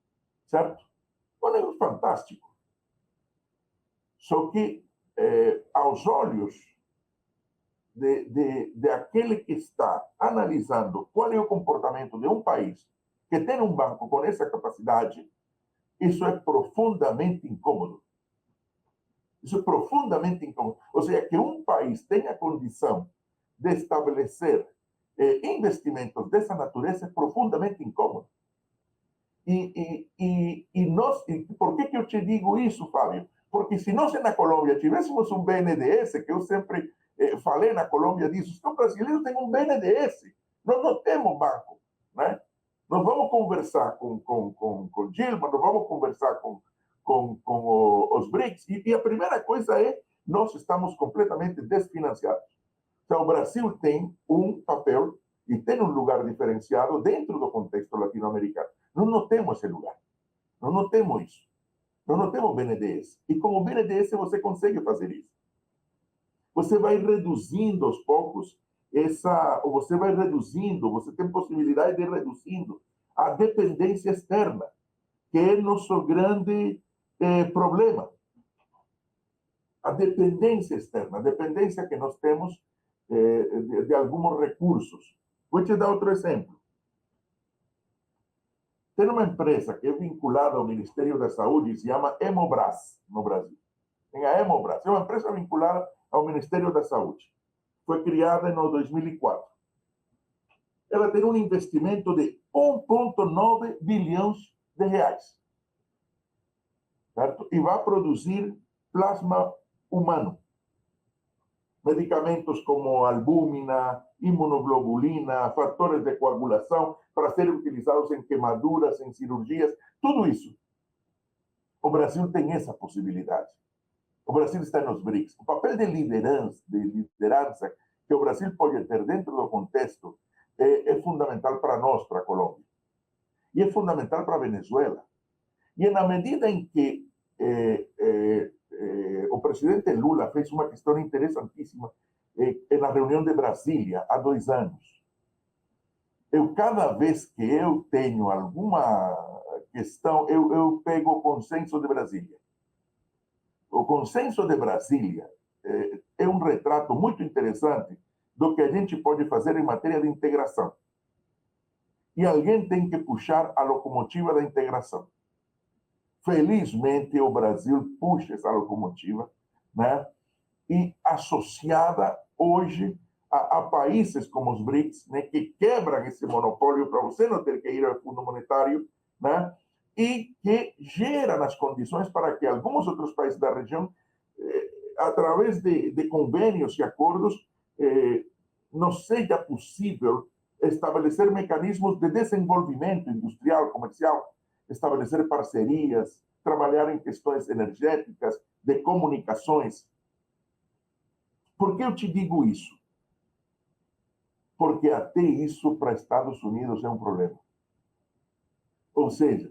certo? Um negócio fantástico. Só que, aos olhos de aquele que está analisando qual é o comportamento de um país que tem um banco com essa capacidade, isso é profundamente incômodo. Isso é profundamente incômodo. Ou seja, que um país tenha condição de estabelecer investimentos dessa natureza é profundamente incômodo. Por que eu te digo isso, Fábio? Porque se nós na Colômbia tivéssemos um BNDES, que eu sempre falei na Colômbia disso, os brasileiros têm um BNDES, nós não temos banco, né? Nós vamos conversar com Dilma, nós vamos conversar com os BRICS, e a primeira coisa é, nós estamos completamente desfinanciados. Então, o Brasil tem um papel e tem um lugar diferenciado dentro do contexto latino-americano. Nós não temos esse lugar. Nós não temos isso. Nós não temos BNDES. E com o BNDES você consegue fazer isso. Você vai reduzindo aos poucos você vai reduzindo, você tem possibilidade de ir reduzindo a dependência externa, que é nosso grande problema. A dependência externa, a dependência que nós temos de alguns recursos. Vou te dar outro exemplo. Tem uma empresa que é vinculada ao Ministério da Saúde, se chama Hemobras, no Brasil. Tem a Hemobras, é uma empresa vinculada ao Ministério da Saúde. Foi criada em 2004. Ela tem um investimento de 1,9 bilhões de reais. Certo? E vai produzir plasma humano. Medicamentos como albúmina, imunoglobulina, fatores de coagulação, para serem utilizados em queimaduras, em cirurgias, tudo isso. O Brasil tem essa possibilidade. O Brasil está nos BRICS. O papel de liderança que o Brasil pode ter dentro do contexto é fundamental para nós, para a Colômbia. E é fundamental para a Venezuela. E na medida em que o presidente Lula fez uma questão interessantíssima na reunião de Brasília, há 2 anos. Cada vez que eu tenho alguma questão, eu pego o consenso de Brasília. O consenso de Brasília é um retrato muito interessante do que a gente pode fazer em matéria de integração. E alguém tem que puxar a locomotiva da integração. Felizmente, o Brasil puxa essa locomotiva, né? E associada hoje a países como os BRICS, né? Que quebram esse monopólio para você não ter que ir ao Fundo Monetário, né? E que geram as condições para que alguns outros países da região, através de convênios e acordos, não seja possível estabelecer mecanismos de desenvolvimento industrial, comercial, estabelecer parcerias, trabalhar em questões energéticas, de comunicações. Por que eu te digo isso? Porque até isso para Estados Unidos é um problema. Ou seja,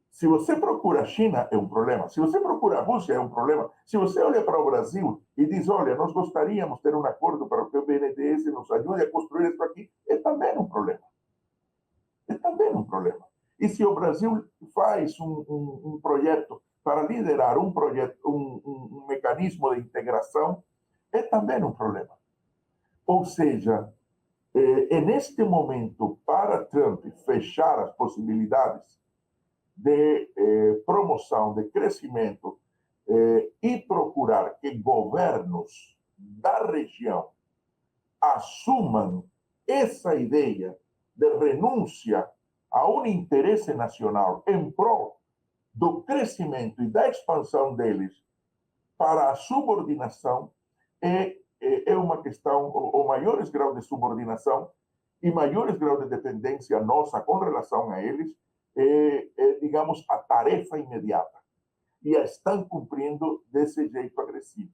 se você procura a China, é um problema. Se você procura a Rússia, é um problema. Se você olha para o Brasil e diz, olha, nós gostaríamos de ter um acordo para que o BNDES nos ajude a construir isso aqui, é também um problema. É também um problema. E se o Brasil faz um projeto para liderar um mecanismo de integração, é também um problema. Ou seja, neste momento, para Trump fechar as possibilidades de promoção, de crescimento e procurar que governos da região assumam essa ideia de renúncia a um interesse nacional em prol do crescimento e da expansão deles para a subordinação é uma questão, o maiores graus de subordinação e maiores graus de dependência nossa com relação a eles, digamos, a tarefa imediata. E a estão cumprindo desse jeito agressivo.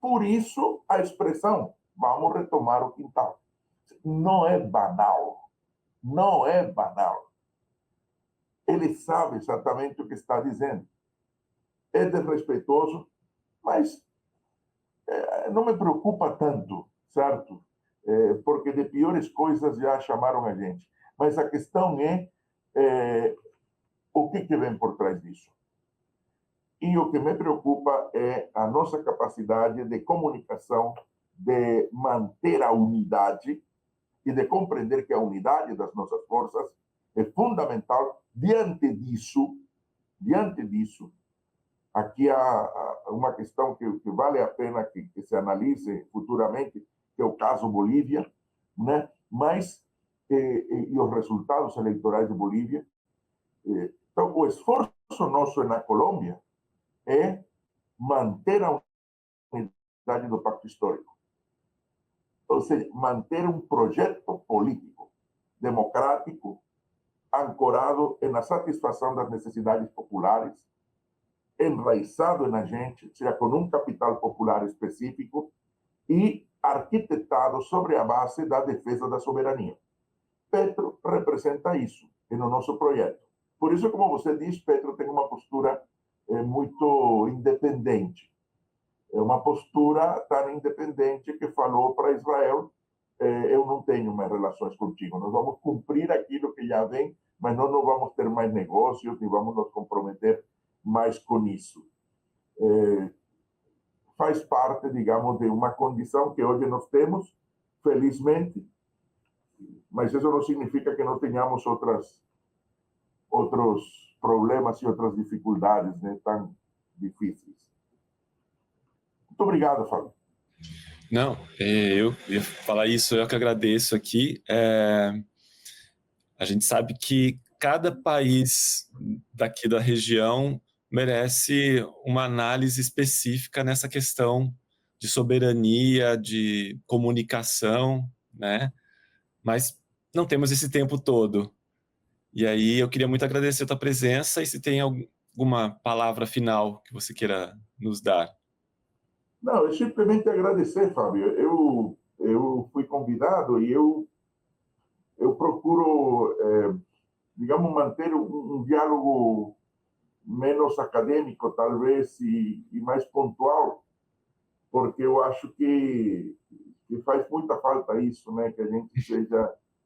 Por isso, a expressão, vamos retomar o quintal. Não é banal. Não é banal. Ele sabe exatamente o que está dizendo. É desrespeitoso, mas não me preocupa tanto, certo? Porque de piores coisas já chamaram a gente. Mas a questão é o que vem por trás disso. E o que me preocupa é a nossa capacidade de comunicação, de manter a unidade e de compreender que a unidade das nossas forças é fundamental. Diante disso, aqui há uma questão que vale a pena que se analise futuramente, que é o caso Bolívia, né? Mas e os resultados eleitorais de Bolívia. Então, o esforço nosso na Colômbia é manter a unidade do Pacto Histórico. Ou seja, manter um projeto político, democrático, ancorado na satisfação das necessidades populares, enraizado na gente, seja com um capital popular específico e arquitetado sobre a base da defesa da soberania. Petro representa isso no nosso projeto. Por isso, como você diz, Petro tem uma postura muito independente. É uma postura tão independente que falou para Israel: eu não tenho mais relações contigo, nós vamos cumprir aquilo que já vem, mas nós não vamos ter mais negócios, nem vamos nos comprometer mais com isso. Faz parte, digamos, de uma condição que hoje nós temos, felizmente, mas isso não significa que não tenhamos outros problemas e outras dificuldades, né, tão difíceis. Muito obrigado, Fábio. Não, eu ia falar isso, eu que agradeço aqui. A gente sabe que cada país daqui da região merece uma análise específica nessa questão de soberania, de comunicação, né? Mas não temos esse tempo todo. E aí eu queria muito agradecer a tua presença e se tem alguma palavra final que você queira nos dar. Não, eu simplesmente agradecer, Fábio. Eu fui convidado e eu procuro, digamos, manter um diálogo menos acadêmico, talvez, e mais pontual, porque eu acho que faz muita falta isso, né? Que a gente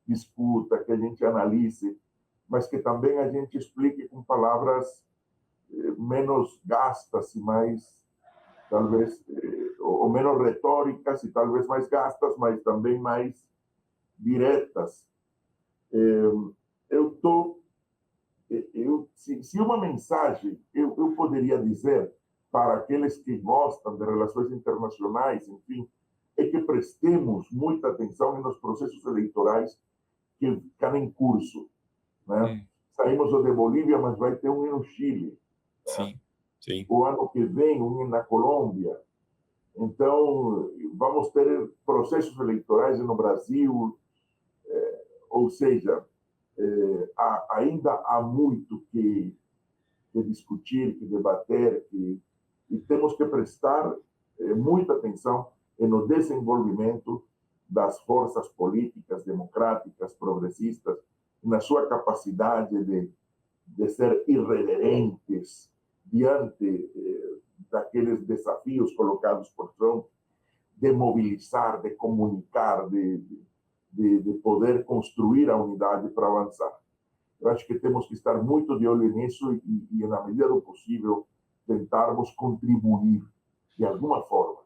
discuta, que a gente analise, mas que também a gente explique com palavras menos gastas e mais, talvez, ou menos retóricas e talvez mais gastas, mas também mais diretas. Se uma mensagem eu poderia dizer para aqueles que gostam de relações internacionais, enfim, é que prestemos muita atenção nos processos eleitorais que estão em curso, né? Saímos de Bolívia, mas vai ter um no Chile. Sim, sim. O ano que vem, um na Colômbia. Então, vamos ter processos eleitorais no Brasil, ou seja, ainda há muito que discutir, que debater, e temos que prestar muita atenção no desenvolvimento das forças políticas, democráticas, progressistas, na sua capacidade de ser irreverentes diante daqueles desafios colocados por Trump, de mobilizar, de comunicar, de poder construir a unidade para avançar. Eu acho que temos que estar muito de olho nisso e na medida do possível, tentarmos contribuir de alguma forma,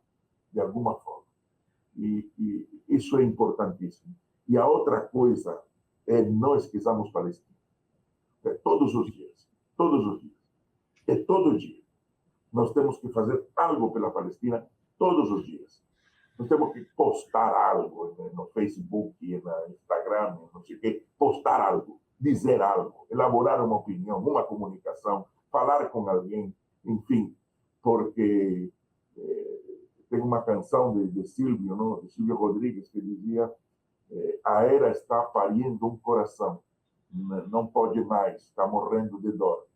E isso é importantíssimo. E a outra coisa é não esqueçamos Palestina. Todos os dias. Todo dia. Nós temos que fazer algo pela Palestina todos os dias. Nós temos que postar algo no Facebook, no Instagram, não sei o quê, postar algo, dizer algo, elaborar uma opinião, uma comunicação, falar com alguém, enfim, porque tem uma canção de Silvio, não? De Silvio Rodrigues, que dizia: a era está parindo um coração, não pode mais, está morrendo de dor.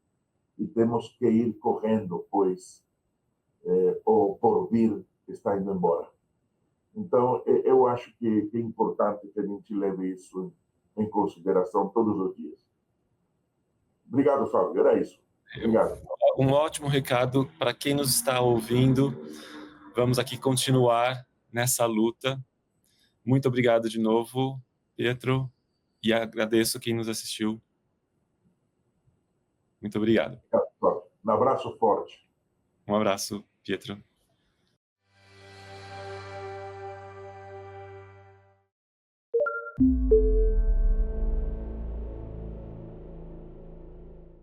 E temos que ir correndo, pois o porvir está indo embora. Então, eu acho que é importante que a gente leve isso em consideração todos os dias. Obrigado, Fábio. Era isso. Obrigado. Um ótimo recado para quem nos está ouvindo. Vamos aqui continuar nessa luta. Muito obrigado de novo, Pietro, e agradeço quem nos assistiu. Muito obrigado. Um abraço forte. Um abraço, Pietro.